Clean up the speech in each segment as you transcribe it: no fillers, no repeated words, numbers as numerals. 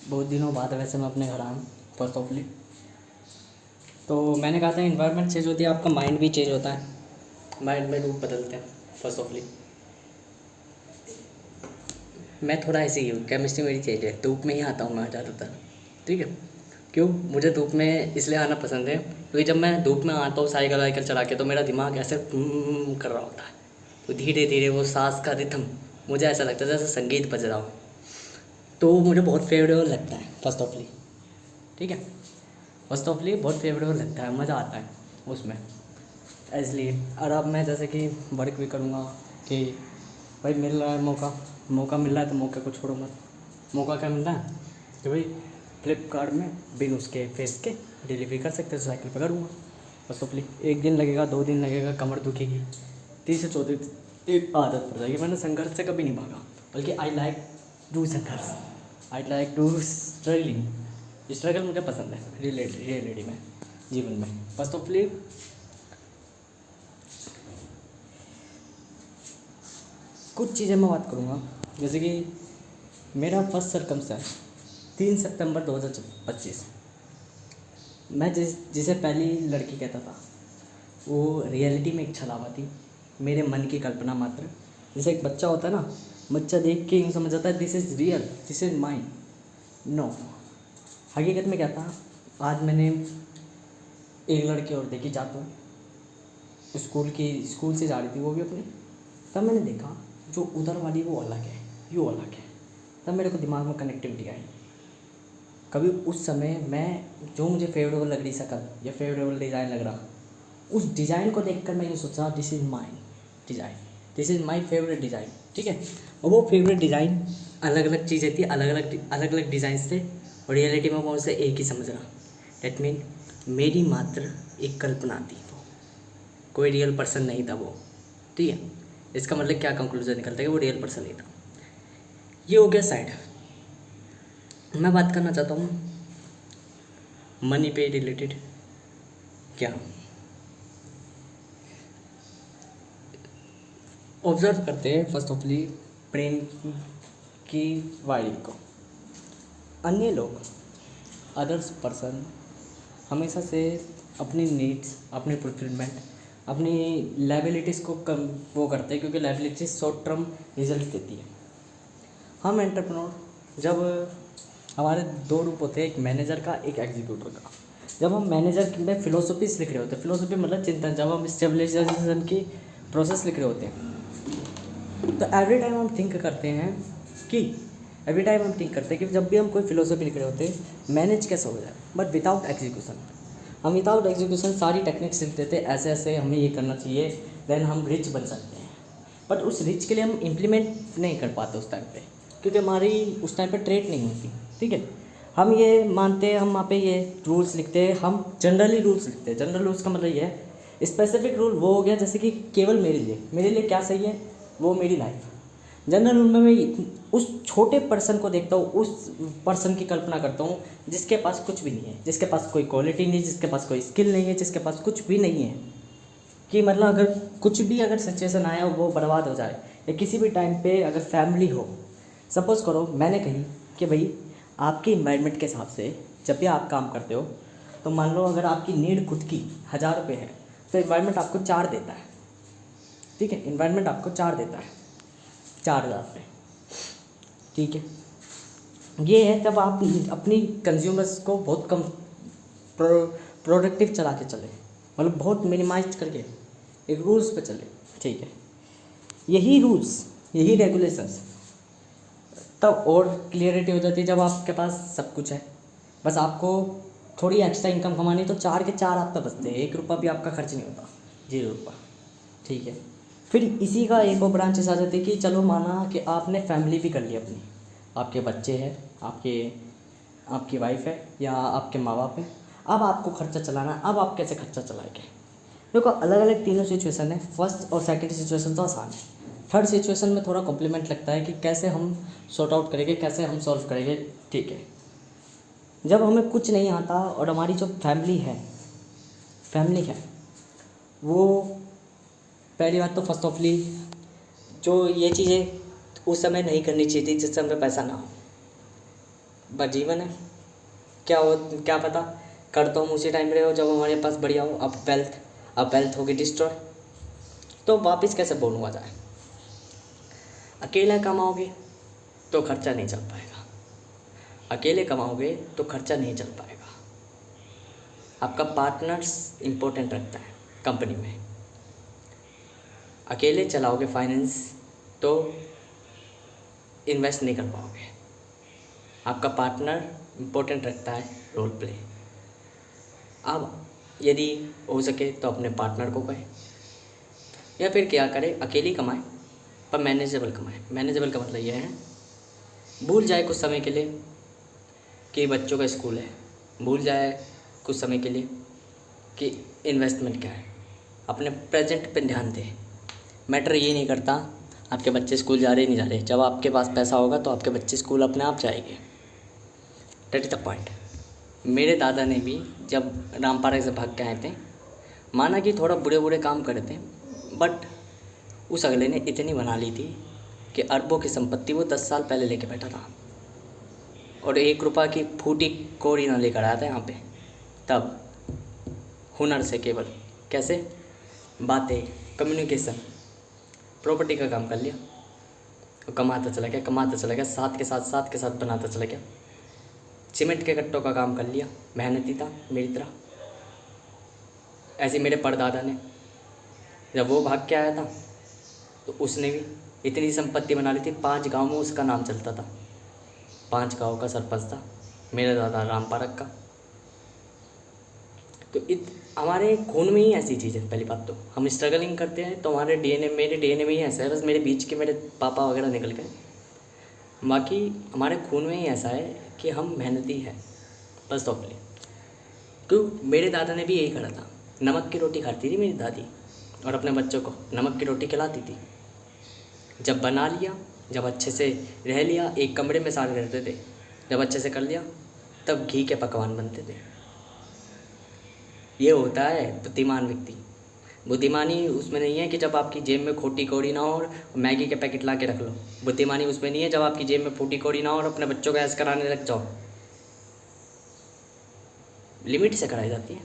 बहुत दिनों बाद वैसे मैं अपने घर आया हूँ फर्स्ट ऑफली। तो मैंने कहा था इन्वायरमेंट चेंज होती है, आपका माइंड भी चेंज होता है, माइंड में रूप बदलते हैं। फर्स्ट ऑफली मैं थोड़ा ऐसे ही हूँ, केमिस्ट्री मेरी चेंज है, धूप में ही आता हूँ मैं ज़्यादातर। ठीक है, क्यों मुझे धूप में इसलिए आना पसंद है क्योंकि जब मैं धूप में आता हूँ साइकिल वाइकल चला के तो मेरा दिमाग ऐसे कर रहा होता है, तो धीरे धीरे वो सांस का रिथम मुझे ऐसा लगता है जैसे संगीत बज रहा हो, तो वो मुझे बहुत फेवरेबल लगता है फर्स्ट ऑफली। ठीक है, फर्स्ट ऑफली बहुत फेवरेबल लगता है, मज़ा आता है उसमें इसलिए। और अब मैं जैसे कि वर्क भी करूँगा कि भाई मिल रहा है मौका, मौका मिल रहा है तो मौके को छोड़ो मत। मौका क्या मिल रहा है कि भाई फ्लिपकार्ट में बिन उसके फेस के डिलीवरी कर सकते हो, साइकिल पकड़ूँगा फर्स्ट ऑफली। एक दिन लगेगा, 2 दिन लगेगा, कमर दुखेगी, तीसरे चौथे एक आदत पड़ जाएगी। मैंने संघर्ष से कभी नहीं भागा, बल्कि आई लाइक डू संघर्ष, I like do struggling. Struggle मुझे पसंद है रियलिटी में, जीवन में। फर्स्ट ऑफली कुछ चीज़ें मैं बात करूँगा, जैसे कि मेरा फर्स्ट सरकमस्टेंस 3 सितंबर 2025। मैं जिसे पहली लड़की कहता था वो रियलिटी में एक छलावा थी, मेरे मन की कल्पना मात्र। जैसे एक बच्चा होता है ना, बच्चा देख के यूँ समझ जाता है this is real, this is mind. No, हकीकत में क्या था, आज मैंने एक लड़की और देखी जाता हूँ, स्कूल से जा रही थी वो भी अपनी, तब मैंने देखा जो उधर वाली वो अलग है, यो अलग है। तब मेरे को दिमाग में कनेक्टिविटी आई। कभी उस समय मैं जो मुझे फेवरेबल लग रही शक्ल या फेवरेबल डिज़ाइन लग रहा, उस डिज़ाइन को देखकर मैं ये सोचा this is my design, this is my favourite design. ठीक है, और वो फेवरेट डिज़ाइन अलग अलग चीज़ें थी, अलग अलग डिज़ाइंस थे, और रियलिटी में वो उसे एक ही समझ रहा। डेट मीन मेरी मात्र एक कल्पना थी, वो कोई रियल पर्सन नहीं था वो। ठीक है, इसका मतलब क्या कंक्लूजन निकलता है कि वो रियल पर्सन नहीं था। ये हो गया साइड। मैं बात करना चाहता हूँ मनी पे रिलेटेड। क्या ऑब्जर्व करते हैं फर्स्ट ऑफली ब्रेन की वायरिंग को। अन्य लोग, अदर्स पर्सन हमेशा से अपनी नीड्स, अपनी फुलफिलमेंट, अपनी लायबिलिटीज़ को कम वो करते हैं, क्योंकि लायबिलिटीज़ शॉर्ट टर्म रिजल्ट देती है। हम एंटरप्रेन्योर, जब हमारे 2 रूप होते हैं, एक मैनेजर का, एक एग्जीक्यूटर का। जब हम मैनेजर में फ़िलोसफीज लिख रहे होते हैं, फ़िलोसफी मतलब चिंतन, जब हम स्टेबलाइजेशन की प्रोसेस लिख रहे होते हैं, तो एवरी टाइम हम थिंक करते हैं कि जब भी हम कोई फ़िलोसफी लिख रहे होते हैं मैनेज कैसे हो जाए, बट विदाउट एग्जीक्यूशन। हम विदाउट एग्जीक्यूशन सारी टेक्निक्स लिख देते, ऐसे ऐसे हमें ये करना चाहिए, देन हम रिच बन सकते हैं। बट उस रिच के लिए हम इम्प्लीमेंट नहीं कर पाते उस टाइम पे, क्योंकि हमारी उस टाइम पे ट्रेड नहीं होती। ठीक है, हम ये मानते हैं, हम वहाँ पे ये रूल्स लिखते हैं, हम जनरली रूल्स लिखते हैं। जनरल रूल्स का मतलब ये है, स्पेसिफिक रूल वो हो गया जैसे कि केवल मेरे लिए क्या सही है वो मेरी लाइफ। जनरल रूल में मैं उस छोटे पर्सन को देखता हूँ, उस पर्सन की कल्पना करता हूँ जिसके पास कुछ भी नहीं है, जिसके पास कोई क्वालिटी नहीं, जिसके पास कोई स्किल नहीं है, जिसके पास कुछ भी नहीं है, कि मतलब अगर कुछ भी अगर सिचुएशन आया वो बर्बाद हो जाए, या किसी भी टाइम पे अगर फैमिली हो, सपोज़ करो मैंने कही कि भाई आपके इन्वायरमेंट के हिसाब से जब भी आप काम करते हो, तो मान लो अगर आपकी नीड खुद की 1000 रुपये है, तो इन्वायरमेंट आपको 4 देता है। ठीक है, इन्वायरमेंट आपको 4 देता है, 4000 रुपये। ठीक है, ये है जब आप अपनी कंज्यूमर्स को बहुत कम प्रोडक्टिव चला के चले, मतलब बहुत मिनिमाइज करके एक रूल्स पे चले। ठीक है, यही रूल्स, यही रेगुलेशंस तब और क्लियरिटी हो जाती है जब आपके पास सब कुछ है, बस आपको थोड़ी एक्स्ट्रा इनकम कमानी, तो 4 के 4 आप तो बचते हैं, 1 रुपया भी आपका खर्च नहीं होता, 0 रुपया। ठीक है, फिर इसी का एक और ब्रांचेस आ जाती है कि चलो माना कि आपने फैमिली भी कर ली अपनी, आपके बच्चे हैं, आपकी वाइफ है, या आपके माँ बाप हैं, अब आपको खर्चा चलाना है। अब आप कैसे खर्चा चलाएंगे? देखो अलग अलग तीनों सिचुएशन है, फर्स्ट और सेकंड सिचुएशन तो आसान है, थर्ड सिचुएशन में थोड़ा कॉम्प्लीमेंट लगता है कि कैसे हम सॉर्ट आउट करेंगे, कैसे हम सॉल्व करेंगे। ठीक है, जब हमें कुछ नहीं आता और हमारी जो फैमिली है वो, पहली बात तो फर्स्ट ऑफली जो ये चीज़ें उस समय नहीं करनी चाहिए थी जिस समय पैसा ना हो। बस जीवन है, क्या हो क्या पता, कर तो हम उसी टाइम रहे हो जब हमारे पास बढ़िया हो। अब वेल्थ होगी डिस्ट्रॉय, तो वापस कैसे बोलूँगा जाए। अकेला कमाओगे तो खर्चा नहीं चल पाएगा, अकेले कमाओगे तो खर्चा नहीं चल पाएगा। आपका पार्टनर्स इम्पोर्टेंट रखता है कंपनी में। अकेले चलाओगे फाइनेंस तो इन्वेस्ट नहीं कर पाओगे। आपका पार्टनर इम्पोर्टेंट रखता है रोल प्ले। अब यदि हो सके तो अपने पार्टनर को कहें, या फिर क्या करें, अकेले कमाएं पर मैनेजेबल कमाएं। मैनेजेबल का मतलब यह है, भूल जाए कुछ समय के लिए कि बच्चों का स्कूल है, भूल जाए कुछ समय के लिए कि इन्वेस्टमेंट क्या है, अपने प्रेजेंट पे ध्यान दें। मैटर ये नहीं करता आपके बच्चे स्कूल जा रहे नहीं जा रहे, जब आपके पास पैसा होगा तो आपके बच्चे स्कूल अपने आप जाएंगे। That is the point. मेरे दादा ने भी जब रामपारा से भाग के आए थे, माना कि थोड़ा बुरे बुरे काम करे थे, बट उस अगले ने इतनी बना ली थी कि अरबों की संपत्ति वो 10 साल पहले लेके बैठा था, और 1 रुपये की फूटी कौड़ी ना लेकर आया था यहाँ पे। तब हुनर से, केवल कैसे, बातें, कम्युनिकेशन, प्रॉपर्टी का काम कर लिया और कमाता चला गया, साथ के साथ बनाता चला गया। सीमेंट के कट्टों का काम कर लिया, मेहनती था मेरी तरह। ऐसे मेरे परदादा ने, जब वो भाग के आया था तो उसने भी इतनी संपत्ति बना ली थी, 5 गांव में उसका नाम चलता था, 5 गांव का सरपंच था मेरा दादा रामपारक का। तो हमारे खून में ही ऐसी चीज़ है। पहली बात तो हम स्ट्रगलिंग करते हैं तो हमारे डीएनए, मेरे डीएनए में ही ऐसा है, बस मेरे बीच के मेरे पापा वगैरह निकल गए, बाकी हमारे खून में ही ऐसा है कि हम मेहनती हैं बस टॉपली। क्यों, मेरे दादा ने भी यही करा था। नमक की रोटी खाती थी मेरी दादी, और अपने बच्चों को नमक की रोटी खिलाती थी। जब बना लिया, जब अच्छे से रह लिया, एक कमरे में सारे रहते थे, जब अच्छे से कर लिया तब घी के पकवान बनते थे। ये होता है बुद्धिमान व्यक्ति। बुद्धिमानी उसमें नहीं है कि जब आपकी जेब में खोटी कौड़ी ना हो और मैगी के पैकेट ला के रख लो। बुद्धिमानी उसमें नहीं है जब आपकी जेब में फूटी कौड़ी ना हो और अपने बच्चों को ऐश कराने लग जाओ। लिमिट से कराई जाती है।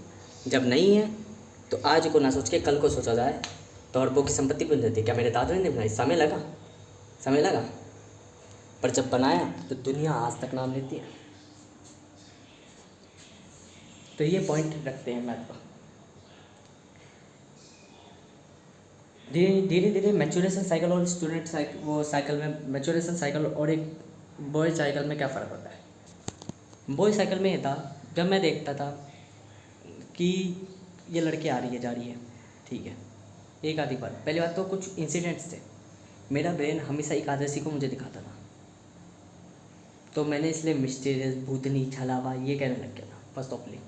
जब नहीं है तो आज को ना सोच के कल को सोचा जाए तो अरबों की संपत्ति बन जाती है। क्या मेरे दादा ने बनाई? समय लगा, पर जब बनाया तो दुनिया आज तक नाम लेती है। तो ये पॉइंट रखते हैं मैथ का। धीरे धीरे मैच्योरेशन साइकिल और स्टूडेंट साइकिल, वो साइकिल में मैच्योरेशन साइकिल और एक बॉय साइकिल में क्या फ़र्क होता है। बॉय साइकिल में ये था, जब मैं देखता था कि ये लड़की आ रही है जा रही है, ठीक है, एक आधी बार, पहली बात तो कुछ इंसिडेंट्स थे, मेरा ब्रेन हमेशा एकादशी को मुझे दिखाता था, तो मैंने इसलिए मिस्टीरियस, भूतनी, छलावा ये कहने लग गया था फर्स्ट ऑफली।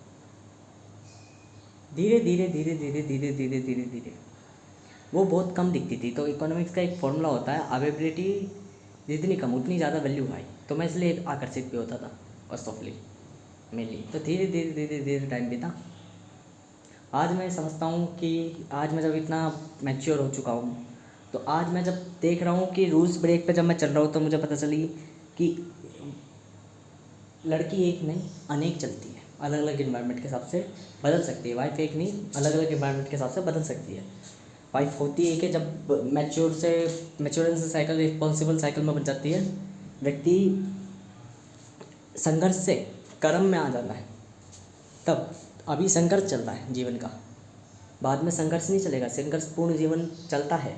धीरे धीरे वो बहुत कम दिखती थी। तो इकोनॉमिक्स का एक फॉर्मूला होता है, अवेबिलिटी जितनी कम उतनी ज़्यादा वैल्यू हाई, तो मैं इसलिए आकर्षित भी होता था फर्स्ट ऑफली मेनली। तो धीरे धीरे टाइम बीता। आज मैं समझता हूँ कि आज मैं जब इतना मैच्योर हो चुका हूँ, तो आज मैं जब देख रहा हूँ कि रूल्स ब्रेक पे जब मैं चल रहा हूँ तो मुझे पता चली कि लड़की एक नहीं अनेक चलती है, अलग अलग इन्वायरमेंट के हिसाब से बदल सकती है। वाइफ एक नहीं, अलग अलग इन्वायरमेंट के हिसाब से बदल सकती है। वाइफ होती है कि जब मैच्योरेशन साइकिल रिस्पॉन्सिबल साइकिल में बन जाती है, व्यक्ति संघर्ष से कर्म में आ जाता है। तब अभी संघर्ष चल रहा है जीवन का, बाद में संघर्ष नहीं चलेगा। संघर्षपूर्ण जीवन चलता है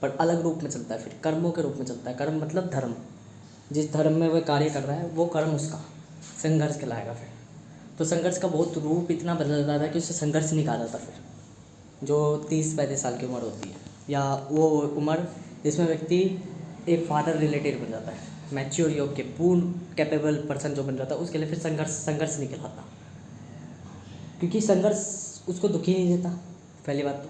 पर अलग रूप में चलता है, फिर कर्मों के रूप में चलता है। कर्म मतलब धर्म, जिस धर्म में वह कार्य कर रहा है वो कर्म उसका संघर्ष कहलाएगा। फिर तो संघर्ष का बहुत रूप इतना बदल जाता है कि उससे संघर्ष नहीं कहा जाता। फिर जो 30-35 साल की उम्र होती है, या वो उम्र जिसमें व्यक्ति एक फादर रिलेटेड बन जाता है, मैच्योर योग के पूर्ण कैपेबल पर्सन जो बन जाता है, उसके लिए फिर संघर्ष नहीं कहलाता, क्योंकि संघर्ष उसको दुखी नहीं देता। पहली बात तो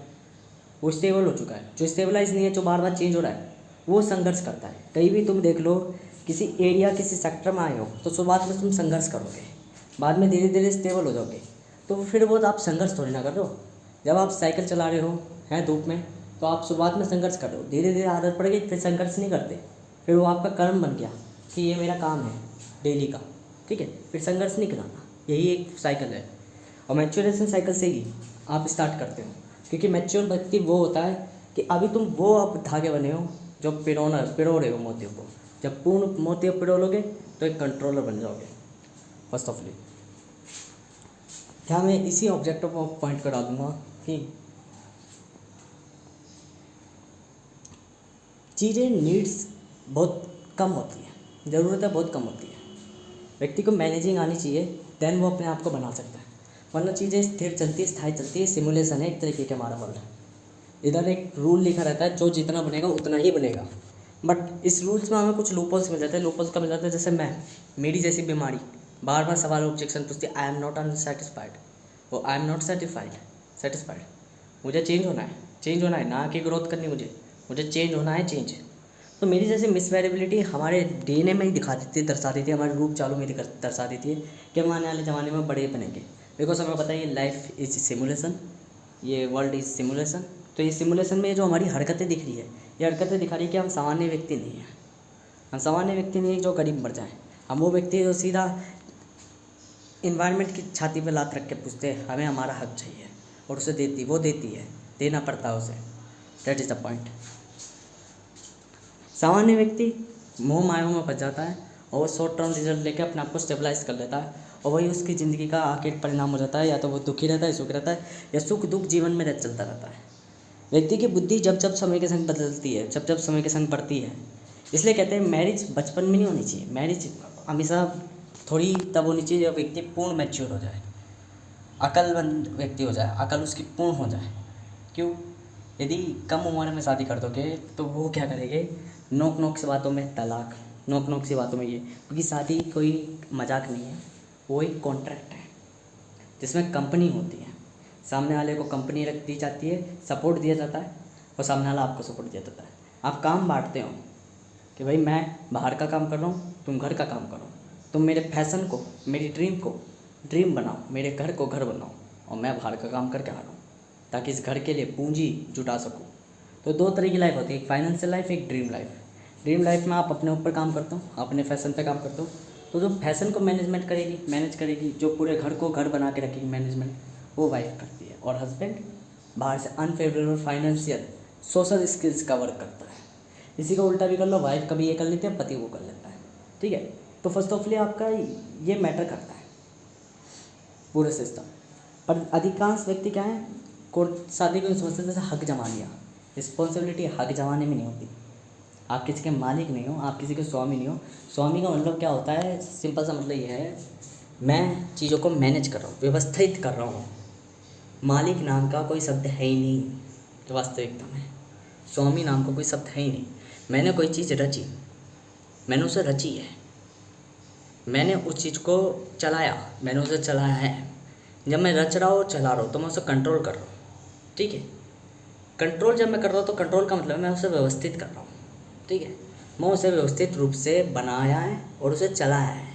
वो स्टेबल हो चुका है। जो स्टेबलाइज नहीं है, जो बार बार चेंज हो रहा है, वो संघर्ष करता है। कहीं भी तुम देख लो, किसी एरिया, किसी सेक्टर में आए हो तो शुरुआत में तुम संघर्ष करोगे, बाद में धीरे धीरे स्टेबल हो जाओगे। तो फिर वो आप संघर्ष थोड़ी ना कर रहे हो। जब आप साइकिल चला रहे हो हैं धूप में, तो आप शुरुआत में संघर्ष कर रहे हो, धीरे धीरे आदत पड़ गई, फिर संघर्ष नहीं करते, फिर वो आपका कर्म बन गया कि ये मेरा काम है डेली का। ठीक है, फिर संघर्ष नहीं कराना, यही एक साइकिल है। और मैच्योरेशन साइकिल से ही आप स्टार्ट करते हो, क्योंकि मैच्योर व्यक्ति वो होता है कि अभी तुम वो अब धागे बने हो जो पिरो रहे हो मोतियों को। जब पूर्ण मोतियों पिरो लोगे तो एक कंट्रोलर बन जाओगे फर्स्ट ऑफ ऑल। क्या मैं इसी ऑब्जेक्टिव को पॉइंट करा दूंगा कि चीज़ें नीड्स बहुत कम होती है, ज़रूरतें बहुत कम होती है। व्यक्ति को मैनेजिंग आनी चाहिए, देन वो अपने आप को बना सकता है। वरना चीज़ें स्थिर चलती है, स्थायी चलती है, सिमुलेशन है एक तरीके का हमारा वर्ल्ड। इधर एक रूल लिखा रहता है, जो जितना बनेगा उतना ही बनेगा। बट इस रूल्स में हमें कुछ लूपहोल्स मिल जाते हैं। लूपहोल्स का मिल जाता है जैसे मेरी जैसी बीमारी बार बार सवाल ऑब्जेक्शन पूछती है, आई एम नॉट अनसेटिस्फाइड, वो आई एम नॉट सेटिस्फाइड। मुझे चेंज होना है, ना कि ग्रोथ करनी, मुझे चेंज होना है, चेंज। तो मेरी जैसे मिसवेरेबिलिटी हमारे डीएनए में ही दिखा देती है, दर्शा देती है, हमारे रूप चालों में दर्शा देती है कि हम आने वाले ज़माने में बड़े बनेंगे। बिकॉज हमें पता है ये लाइफ इज सिमुलेशन, ये वर्ल्ड इज सिमुलेशन। तो ये सिमुलेशन में जो हमारी हरकतें दिख रही है, ये हरकतें दिखा रही है कि हम सामान्य व्यक्ति नहीं हैं। हम सामान्य व्यक्ति नहीं जो गरीब मर जाए। हम वो व्यक्ति हैं जो सीधा इन्वायरमेंट की छाती पे लात रख के पूछते हैं हमें हमारा हक चाहिए, और उसे देती है, देना पड़ता है उसे। That is the point. सामान्य व्यक्ति मोह माया में फंस जाता है और वो शॉर्ट टर्म रिजल्ट लेकर अपने आप को स्टेबलाइज कर लेता है, और वही उसकी ज़िंदगी का आखिर परिणाम हो जाता है। या तो वो दुखी रहता है, सुख रहता है, या सुख दुख जीवन में चलता रहता है। व्यक्ति की बुद्धि जब जब समय के संग बदलती है, जब जब समय के संग बढ़ती है। इसलिए कहते हैं मैरिज बचपन में नहीं होनी चाहिए। मैरिज हमेशा थोड़ी तब होनी चाहिए जब व्यक्ति पूर्ण मैच्योर हो जाए, अकलमंद व्यक्ति हो जाए, अकल उसकी पूर्ण हो जाए। क्यों? यदि कम उम्र में शादी कर दोगे तो वो क्या करेंगे, नोक नोक से बातों में तलाक, नोक नोक से बातों में ये, क्योंकि शादी कोई मजाक नहीं है, वो एक कॉन्ट्रैक्ट है जिसमें कंपनी होती है। सामने वाले को कंपनी रख दी जाती है, सपोर्ट दिया जाता है, और सामने वाला आपको सपोर्ट दिया जाता है। आप काम बांटते हो कि भाई मैं बाहर का काम कर रहा हूँ, तुम घर का काम करो, तुम मेरे पैशन को, मेरी ड्रीम को ड्रीम बनाओ, मेरे घर को घर बनाओ, और मैं बाहर का काम करके आ रहा हूँ ताकि इस घर के लिए पूंजी जुटा सकूँ। तो दो तरह की लाइफ होती है, एक फाइनेंशियल लाइफ, एक ड्रीम लाइफ। ड्रीम लाइफ में आप अपने ऊपर काम करते हो, अपने फैशन पे काम करते हो, तो जो फैशन को मैनेज करेगी, जो पूरे घर को घर बना के रखेगी मैनेजमेंट, वो वाइफ करती है। और हस्बैंड बाहर से अनफेवरेबल फाइनेंशियल सोशल स्किल्स का वर्क करता है। इसी का उल्टा भी कर लो, वाइफ कभी ये कर लेती है, पति वो कर लेता है। ठीक है, तो फर्स्ट ऑफ ऑल आपका ये मैटर करता है पूरा सिस्टम। पर अधिकांश व्यक्ति क्या है, कोर्ट शादी को समझते जैसे हक जमा लिया। रिस्पॉन्सिबिलिटी हक जमाने में नहीं होती। आप किसी के मालिक नहीं हो, आप किसी के स्वामी नहीं हो। स्वामी का मतलब क्या होता है, सिंपल सा मतलब ये है, मैं चीज़ों को मैनेज कर रहा हूँ, व्यवस्थित कर रहा हूँ। मालिक नाम का कोई शब्द है ही नहीं वास्तविकता में। स्वामी नाम का कोई शब्द है ही नहीं। मैंने कोई चीज़ रची, मैंने उसे रची है, मैंने उस चीज़ को चलाया, मैंने उसे चलाया है। जब मैं रच रहा हूँ, चला रहा हूँ, तो मैं उसे कंट्रोल कर रहा हूँ। ठीक है, कंट्रोल जब मैं कर रहा हूँ तो कंट्रोल का मतलब मैं उसे व्यवस्थित कर रहा हूँ। ठीक है, मैं उसे व्यवस्थित रूप से बनाया है और उसे चलाया है,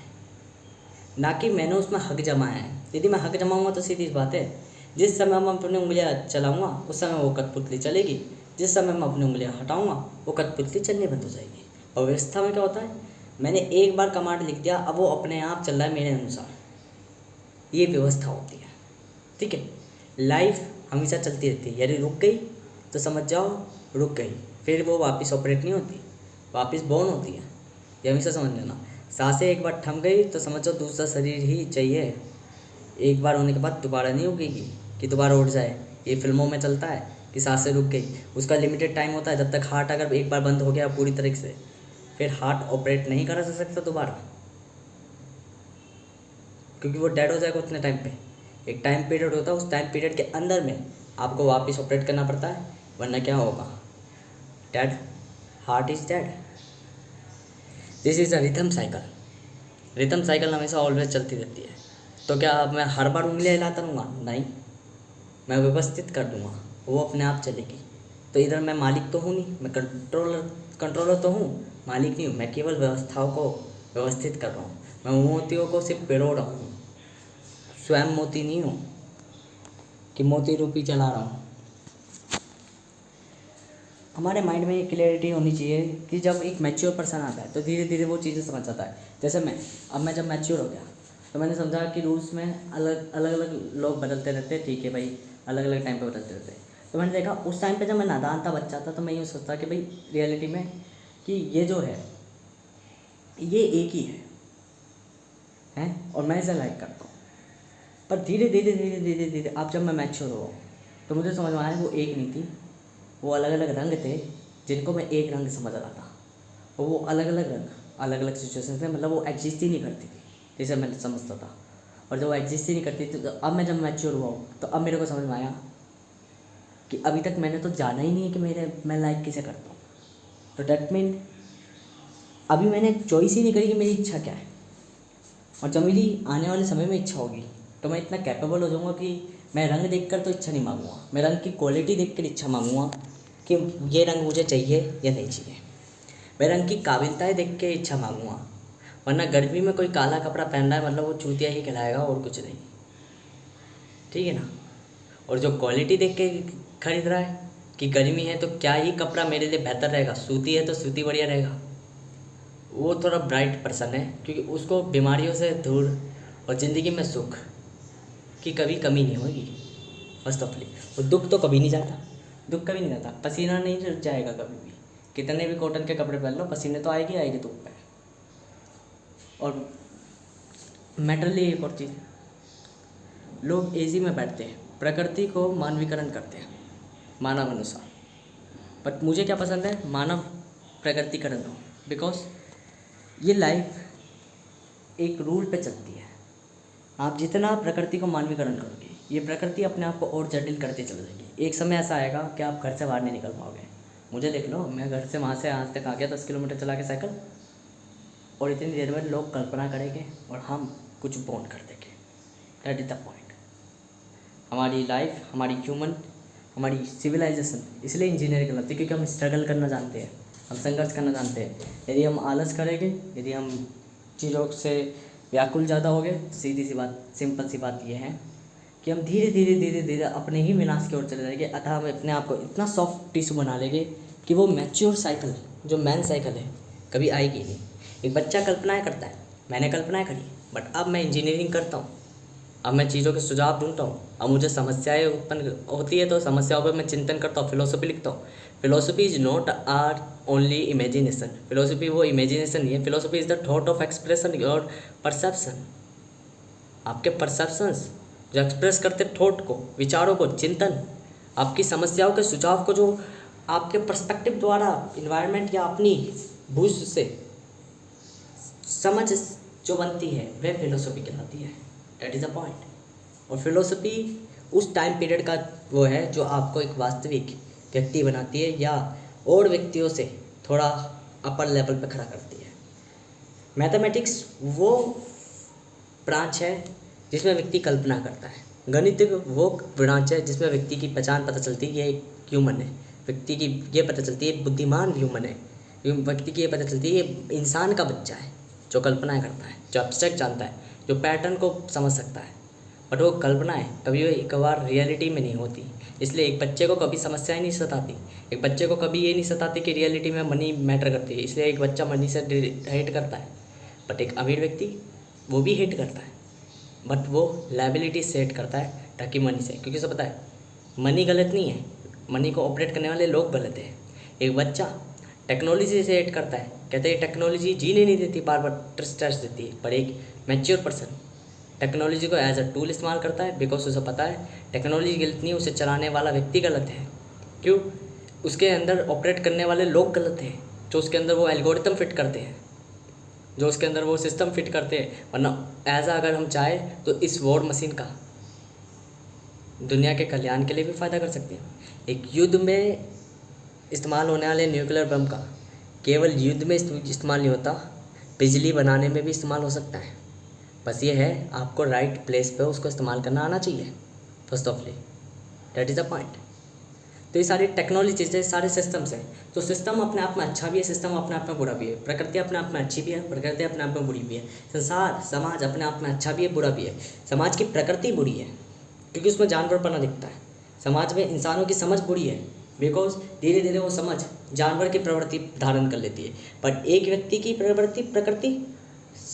ना कि मैंने उसमें हक जमाया है। यदि मैं हक जमाऊँगा तो सीधी बात है, जिस समय मैं अपनी उंगलियाँ चलाऊँगा उस समय वो कठपुतली चलेगी, जिस समय मैं अपनी उंगलियाँ हटाऊँगा वो कठपुतली चलनी बंद हो जाएगी। और व्यवस्था में क्या होता है, मैंने एक बार कमांड लिख दिया, अब वो अपने आप चल रहा है मेरे अनुसार। ये व्यवस्था होती है। ठीक है, लाइफ हमेशा चलती रहती है। यदि रुक गई तो समझ जाओ रुक गई, फिर वो वापस ऑपरेट नहीं होती, वापस बॉर्न होती है। ये हमेशा समझ लेना। सांसें एक बार थम गई तो समझ जाओ दूसरा शरीर ही चाहिए। एक बार होने के बाद दोबारा नहीं उगेगी कि दोबारा उठ जाए। ये फिल्मों में चलता है कि सांसें रुक गई, उसका लिमिटेड टाइम होता है। जब तक हार्ट अगर एक बार बंद हो गया पूरी तरीके से, फिर हार्ट ऑपरेट नहीं करा जा सकता दोबारा, क्योंकि वो डेड हो जाएगा उतने टाइम पे। एक टाइम पीरियड होता है, उस टाइम पीरियड के अंदर में आपको वापस ऑपरेट करना पड़ता है, वरना क्या होगा, dead, heart is dead. This is a rhythm cycle. Rhythm cycle हमेशा ऑलवेज चलती रहती है। तो क्या अब मैं हर बार उंगलियां हिलाता रहूँगा? नहीं, मैं व्यवस्थित कर दूँगा, वो अपने आप चलेगी। तो इधर मैं मालिक तो हूँ नहीं, मैं कंट्रोलर तो हूँ, मालिक नहीं हूँ। मैं केवल व्यवस्थाओं को व्यवस्थित कर रहा हूँ। मैं मोतियों को सिर्फ पिरो रहा हूँ, स्वयं मोती नहीं हूँ कि मोती रूपी चला रहा हूँ। हमारे माइंड में ये क्लियरिटी होनी चाहिए कि जब एक मैच्योर पर्सन आता है तो धीरे धीरे वो चीज़ें समझ जाता है। जैसे मैं जब मैच्योर हो गया तो मैंने समझा कि रूल्स में अलग अलग अलग लोग बदलते रहते हैं, ठीक है भाई, अलग अलग टाइम पे बदलते रहते हैं। तो मैंने देखा उस टाइम पे जब मैं नादान था, बच्चा था, तो मैं यूँ सोचता कि भाई रियलिटी में कि ये जो है ये एक ही है और मैं इसे लाइक करता हूँ। पर धीरे धीरे धीरे धीरे धीरे अब जब मैं मैच्योर हुआ तो मुझे समझ में आया वो एक नहीं थी, वो अलग अलग रंग थे जिनको मैं एक रंग समझ रहा था। और वो अलग अलग रंग अलग अलग सिचुएशन थे, मतलब वो एग्जिस्ट ही नहीं करती थी जैसे मैं समझता था। और जब वो एग्जिस्ट ही नहीं करती थी तो अब मैं जब मैच्योर हुआ हूँ तो अब मेरे को समझ में आया कि अभी तक मैंने तो जाना ही नहीं है कि मैं लाइक किसे करता हूँ। तो डैट मीन अभी मैंने चॉइस ही नहीं करी कि मेरी इच्छा क्या है। और जब मेरी आने वाले समय में इच्छा होगी तो मैं इतना कैपेबल हो जाऊँगा कि मैं रंग देखकर तो इच्छा नहीं मांगूंगा, मैं रंग की क्वालिटी देखकर इच्छा मांगूंगा कि ये रंग मुझे चाहिए या नहीं चाहिए। मैं रंग की काबिलताएँ देख के इच्छा मांगूंगा। वरना गर्मी में कोई काला कपड़ा पहन रहा है मतलब वो चूतिया ही कहलाएगा और कुछ नहीं, ठीक है ना। और जो क्वालिटी देख के खरीद रहा है कि गर्मी है तो क्या ही कपड़ा मेरे लिए बेहतर रहेगा, सूती है तो सूती बढ़िया रहेगा, वो थोड़ा ब्राइट पर्सन है क्योंकि उसको बीमारियों से दूर और ज़िंदगी में सुख की कभी कमी नहीं होगी। फर्स्ट ऑफली और दुख तो कभी नहीं जाता, दुख कभी नहीं जाता, पसीना नहीं जाएगा कभी भी, कितने भी कॉटन के कपड़े पहन लो पसीने तो आएगी आएगी धूप पे। और मैटरली एक और चीज़, लोग एजी में बैठते हैं, प्रकृति को मानवीकरण करते हैं मानव अनुसार, बट मुझे क्या पसंद है, मानव प्रकृतिकरण हो। बिकॉज ये लाइफ एक रूल पे चलती है। आप जितना प्रकृति को मानवीकरण करोगे ये प्रकृति अपने आप को और जटिल करते चले जाएगी। एक समय ऐसा आएगा कि आप घर से बाहर नहीं निकल पाओगे। मुझे देख लो, मैं घर से वहाँ से आज तक आ गया 10 किलोमीटर चला के साइकिल, और इतनी देर में लोग कल्पना करेंगे और हम कुछ बॉन्ड कर देंगे। That is the point. हमारी लाइफ, हमारी ह्यूमन, हमारी सिविलाइजेशन इसलिए इंजीनियरिंग कहलाती है क्योंकि हम स्ट्रगल करना जानते हैं, हम संघर्ष करना जानते हैं। यदि हम आलस करेंगे, यदि हम चीज़ों से व्याकुल ज़्यादा हो गए, सीधी सी बात, सिंपल सी बात यह है कि हम धीरे धीरे धीरे धीरे अपने ही विनाश की ओर चले जाएंगे। अतः हम अपने आप को इतना सॉफ्ट टिश्यू बना लेंगे कि वो मैच्योर साइकिल, जो मैन साइकिल है, कभी आएगी नहीं। एक बच्चा कल्पनाएँ करता है, मैंने कल्पनाएँ करी, बट अब मैं इंजीनियरिंग करता हूँ, अब मैं चीज़ों के सुझाव ढूंढता हूँ, अब मुझे समस्याएं उत्पन्न होती है तो समस्याओं पर मैं चिंतन करता हूँ, फिलोसफी लिखता हूँ। Philosophy is not or only imagination, philosophy वो इमेजिनेशन नहीं है, philosophy is the thought of expression और परसेप्शन। आपके परसेप्शंस जो एक्सप्रेस करते थॉट को, विचारों को, चिंतन, आपकी समस्याओं के सुझाव को जो आपके पर्सपेक्टिव द्वारा इन्वायरमेंट या अपनी बूझ से समझ जो बनती है वह फिलोसफी कहलाती है। That is a point. और फिलोसफी उस टाइम पीरियड का वो है जो आपको एक वास्तविक व्यक्ति बनाती है या और व्यक्तियों से थोड़ा अपर लेवल पे खड़ा करती है। मैथमेटिक्स वो ब्रांच है जिसमें व्यक्ति कल्पना करता है, गणित वो ब्रांच है जिसमें व्यक्ति की पहचान पता चलती है कि ये एक ह्यूमन है, व्यक्ति की ये पता चलती है बुद्धिमान ह्यूमन है, व्यक्ति की ये पता चलती है ये इंसान का बच्चा है जो कल्पनाएँ करता है, जो एब्स्ट्रैक्ट जानता है, जो पैटर्न को समझ सकता है। बट वो कल्पनाएँ कभी एक बार रियलिटी में नहीं होती। इसलिए एक बच्चे को कभी समस्याएं नहीं सताती, एक बच्चे को कभी ये नहीं सताती कि रियलिटी में मनी मैटर करती है, इसलिए एक बच्चा मनी से हेट करता है। बट एक अमीर व्यक्ति वो भी हेट करता है, बट वो लायबिलिटी सेट करता है ताकि मनी से, क्योंकि उसे पता है मनी गलत नहीं है, मनी को ऑपरेट करने वाले लोग गलत हैं। एक बच्चा टेक्नोलॉजी से हेट करता है, कहते हैं टेक्नोलॉजी जीने नहीं देती, बार बार स्ट्रेस देती है। पर एक मैच्योर पर्सन टेक्नोलॉजी को एज अ टूल इस्तेमाल करता है, बिकॉज उसे पता है टेक्नोलॉजी गलत नहीं है, उसे चलाने वाला व्यक्ति गलत है। क्यों? उसके अंदर ऑपरेट करने वाले लोग गलत हैं, जो उसके अंदर वो एल्गोरिथम फिट करते हैं, जो उसके अंदर वो सिस्टम फिट करते हैं। वरना एज अगर हम चाहें तो इस वॉर मशीन का दुनिया के कल्याण के लिए भी फ़ायदा कर सकते हैं। एक युद्ध में इस्तेमाल होने वाले न्यूक्लियर बम का केवल युद्ध में इस्तेमाल नहीं होता, बिजली बनाने में भी इस्तेमाल हो सकता है। बस ये है आपको राइट प्लेस पे उसको इस्तेमाल करना आना चाहिए, first ऑफली। That is the point. तो ये सारी टेक्नोलॉजीज है, सारे सिस्टम्स हैं। तो सिस्टम अपने आप में अच्छा भी है, सिस्टम अपने आप में बुरा भी है, प्रकृति अपने आप में अच्छी भी है, प्रकृति अपने आप में बुरी भी है, संसार समाज अपने आप में अच्छा भी है, बुरा भी है। समाज की प्रकृति बुरी है क्योंकि उसमें जानवरपना दिखता है, समाज में इंसानों की समझ बुरी है बिकॉज धीरे धीरे वो समझ जानवर की प्रवृत्ति धारण कर लेती है। पर एक व्यक्ति की प्रकृति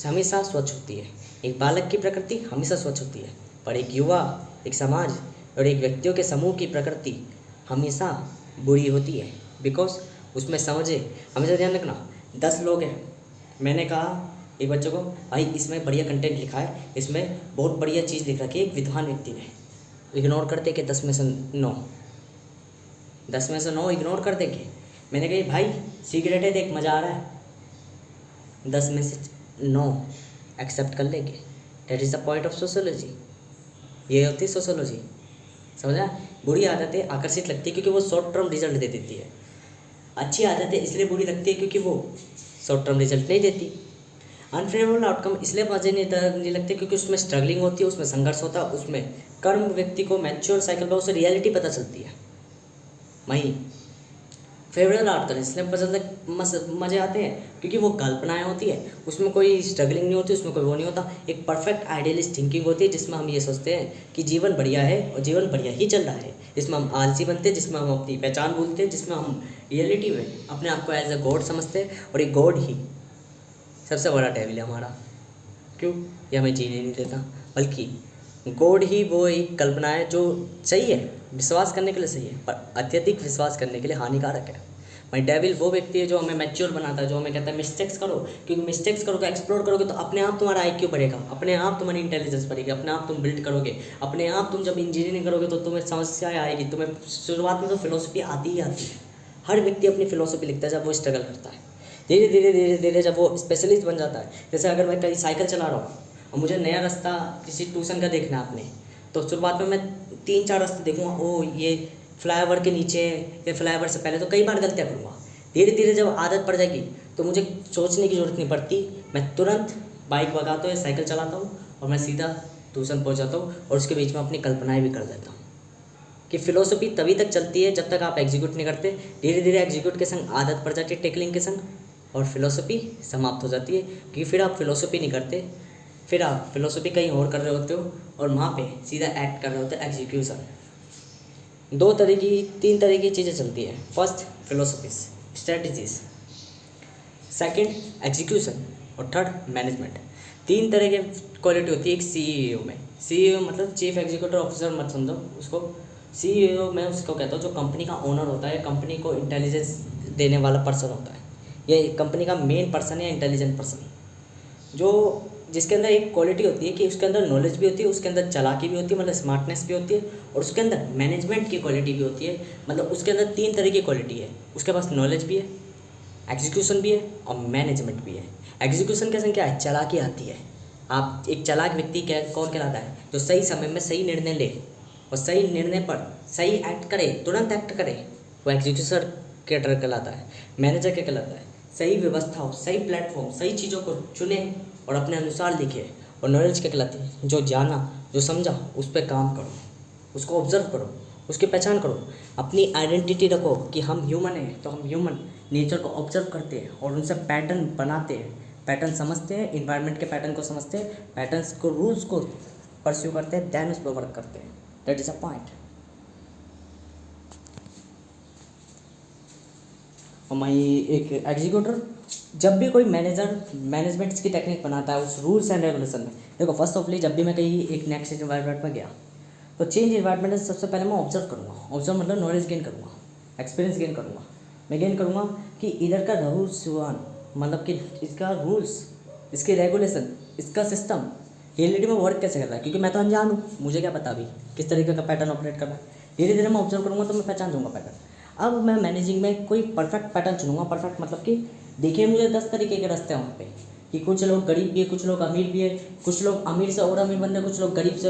हमेशा स्वच्छ होती है, एक बालक की प्रकृति हमेशा स्वच्छ होती है, पर एक युवा, एक समाज और एक व्यक्तियों के समूह की प्रकृति हमेशा बुरी होती है। बिकॉज उसमें समझे, हमेशा ध्यान रखना, 10 लोग हैं, मैंने कहा एक बच्चे को भाई इसमें बढ़िया कंटेंट लिखा है, इसमें बहुत बढ़िया चीज़ लिख रखी है, एक विद्वान व्यक्ति ने, इग्नोर करते कि 10 में से 9, 10 में से 9 इग्नोर कर देंगे। मैंने कही भाई सिगरेट है देख मज़ा आ रहा है, 10 में से 9 एक्सेप्ट कर लेंगे। That is the point of sociology. ये होती है सोशोलॉजी, समझा। बुरी आदतें आकर्षित लगती है क्योंकि वो शॉर्ट टर्म रिजल्ट दे देती है, अच्छी आदतें इसलिए बुरी लगती है क्योंकि वो शॉर्ट टर्म रिजल्ट नहीं देती। अनफेवरेबल आउटकम इसलिए मजे नहीं लगते क्योंकि उसमें स्ट्रगलिंग होती है, उसमें संघर्ष होता है, उसमें कर्म व्यक्ति को मैच्योर साइकिल पर उसे रियलिटी पता चलती है। वहीं फेवरेबल आउटकम इसलिए पसंद मज़े आते हैं क्योंकि वो कल्पनाएं होती है, उसमें कोई स्ट्रगलिंग नहीं होती, उसमें कोई वो नहीं होता, एक परफेक्ट आइडियलिस्ट थिंकिंग होती है जिसमें हम ये सोचते हैं कि जीवन बढ़िया है और जीवन बढ़िया ही चल रहा है, जिसमें हम आलसी बनते हैं, जिसमें हम अपनी पहचान भूलते हैं, जिसमें हम रियलिटी में अपने आप को एज अ गॉड समझते हैं। और ये गॉड ही सबसे बड़ा डेविल है हमारा। क्यों? ये हमें जीने नहीं देता, बल्कि गॉड ही वो एक कल्पना है जो सही है, विश्वास करने के लिए सही है, पर अत्यधिक विश्वास करने के लिए हानिकारक है। भाई डेविल वो व्यक्ति है जो हमें मैच्योर बनाता है, जो हमें कहता है मिस्टेक्स करो, क्योंकि मिस्टेक्स करोगे, एक्सप्लोर करोगे तो अपने आप तुम्हारा IQ बढ़ेगा, अपने आप तुम्हारी इंटेलिजेंस बढ़ेगी, अपने आप तुम बिल्ड करोगे, अपने आप तुम जब इंजीनियरिंग करोगे तो तुम्हें समस्याएं आएगी। तुम्हें शुरुआत में तो फिलोसफी आती ही आती है, हर व्यक्ति अपनी फिलोसफी लिखता है जब वो स्ट्रगल करता है। धीरे धीरे धीरे धीरे जब वो स्पेशलिस्ट बन जाता है, जैसे अगर मैं कहीं साइकिल चला रहा हूँ और मुझे नया रास्ता किसी ट्यूशन का देखना है आपने, तो शुरुआत में मैं 3-4 रास्ते देखूँगा, ओ ये फ्लाईओवर के नीचे या फ्लाईओवर से पहले, तो कई बार गलतियाँ करूँगा। धीरे धीरे जब आदत पड़ जाएगी तो मुझे सोचने की ज़रूरत नहीं पड़ती, मैं तुरंत बाइक भगाता हूँ या साइकिल चलाता हूँ और मैं सीधा ट्यूशन पहुँच जाता हूँ और उसके बीच में अपनी कल्पनाएँ भी कर देता हूँ। कि फ़िलोसफी तभी तक चलती है जब तक आप एग्जीक्यूट नहीं करते। धीरे धीरे एग्जीक्यूट के संग आदत पड़ जाती है, टेकलिंग के संग, और फिलोसफी समाप्त हो जाती है क्योंकि फिर आप फिलोसफी नहीं करते, फिर आप फिलोसफी कहीं और कर रहे होते हो और वहाँ पे सीधा एक्ट कर रहे होते हैं, एग्जीक्यूशन। 3 तरह की चीज़ें चलती हैं। First philosophies, strategies, second execution और थर्ड मैनेजमेंट। 3 तरह की क्वालिटी होती है एक CEO में। CEO मतलब चीफ एग्जीक्यूटिव ऑफिसर मत समझो उसको, CEO मैं उसको कहता हूँ जो कंपनी का ओनर होता है, कंपनी को इंटेलिजेंस देने वाला पर्सन होता है, ये कंपनी का मेन पर्सन है, इंटेलिजेंट पर्सन, जो जिसके अंदर एक क्वालिटी होती है कि उसके अंदर नॉलेज भी होती है, उसके अंदर चालाकी भी होती है, मतलब स्मार्टनेस भी होती है, और उसके अंदर मैनेजमेंट की क्वालिटी भी होती है। मतलब उसके अंदर 3 तरह की क्वालिटी है, उसके पास नॉलेज भी है, एग्जीक्यूशन भी है और मैनेजमेंट भी है। एग्जीक्यूशन के संग क्या है? चालाकी आती है। आप एक चालाक व्यक्ति कौन कहलाता है? जो सही समय में सही निर्णय ले और सही निर्णय पर सही एक्ट करे, तुरंत एक्ट करे, वो एग्जीक्यूशन के डर कहलाता है। मैनेजर क्या कहलाता है? सही व्यवस्था हो, सही प्लेटफॉर्म, सही चीज़ों को चुने और अपने अनुसार लिखे। और नॉलेज क्या कहलाती है? जो जाना, जो समझा, उस पर काम करो, उसको ऑब्जर्व करो, उसकी पहचान करो, अपनी आइडेंटिटी रखो कि हम ह्यूमन हैं, तो हम ह्यूमन नेचर को ऑब्जर्व करते हैं और उनसे पैटर्न बनाते हैं, पैटर्न समझते हैं, इन्वायरमेंट के पैटर्न को समझते हैं, पैटर्न्स को, रूल्स को परस्यू करते हैं, देन उस पर वर्क करते हैं। That is a point. और मैं एक एग्जीक्यूटर जब भी कोई मैनेजमेंट की टेक्निक बनाता है उस रूल्स एंड रेगुलेशन में, देखो फर्स्ट ऑफली जब भी मैं कहीं एक नेक्स्ट इन्वायरमेंट में गया तो चेंज इन्वायरमेंट में सबसे पहले मैं ऑब्जर्व करूँगा। ऑब्जर्व मतलब नॉलेज गेन करूँगा, एक्सपीरियंस गेन करूँगा। मैं गेन करूँगा कि इधर का रूल्स मतलब कि इसका रूल्स, इसके रेगुलेशन, इसका सिस्टम रियलिटी में वर्क कैसे कर रहा है, क्योंकि मैं तो अनजान हूँ, मुझे क्या पता अभी किस तरीके का पैटर्न ऑपरेट कर रहा है। धीरे धीरे मैं ऑब्जर्व करूँगा तो मैं पहचान दूँगा पैटर्न। अब मैं मैनेजिंग में कोई परफेक्ट पैटर्न चुनूँगा। परफेक्ट मतलब कि देखिए मुझे 10 तरीके के रास्ते हैं वहाँ पे, कि कुछ लोग गरीब भी है, कुछ लोग अमीर भी है, कुछ लोग अमीर से और अमीर बन रहे हैं, कुछ लोग गरीब से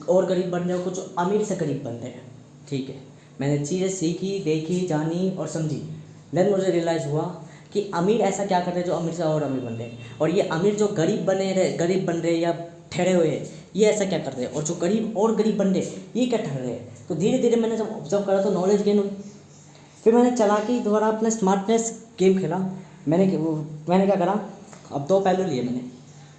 और गरीब बन रहे हैं, कुछ अमीर से गरीब बन रहे हैं। ठीक है, मैंने चीज़ें सीखी, देखी, जानी और समझी। देन मुझे रियलाइज़ हुआ कि अमीर ऐसा क्या कर रहे हैं जो अमीर से और अमीर बन रहे हैं, और ये अमीर जो गरीब बन रहे या ठहरे हुए हैं, ये ऐसा क्या कर रहे हैं, और जो गरीब और गरीब बन रहे ये क्या ठहर रहे हैं। तो धीरे धीरे मैंने जब ऑब्जर्व करा तो नॉलेज गेन हुई। फिर मैंने चालाकी द्वारा अपना स्मार्टनेस गेम खेला। मैंने क्या करा, अब 2 पहलू लिए मैंने।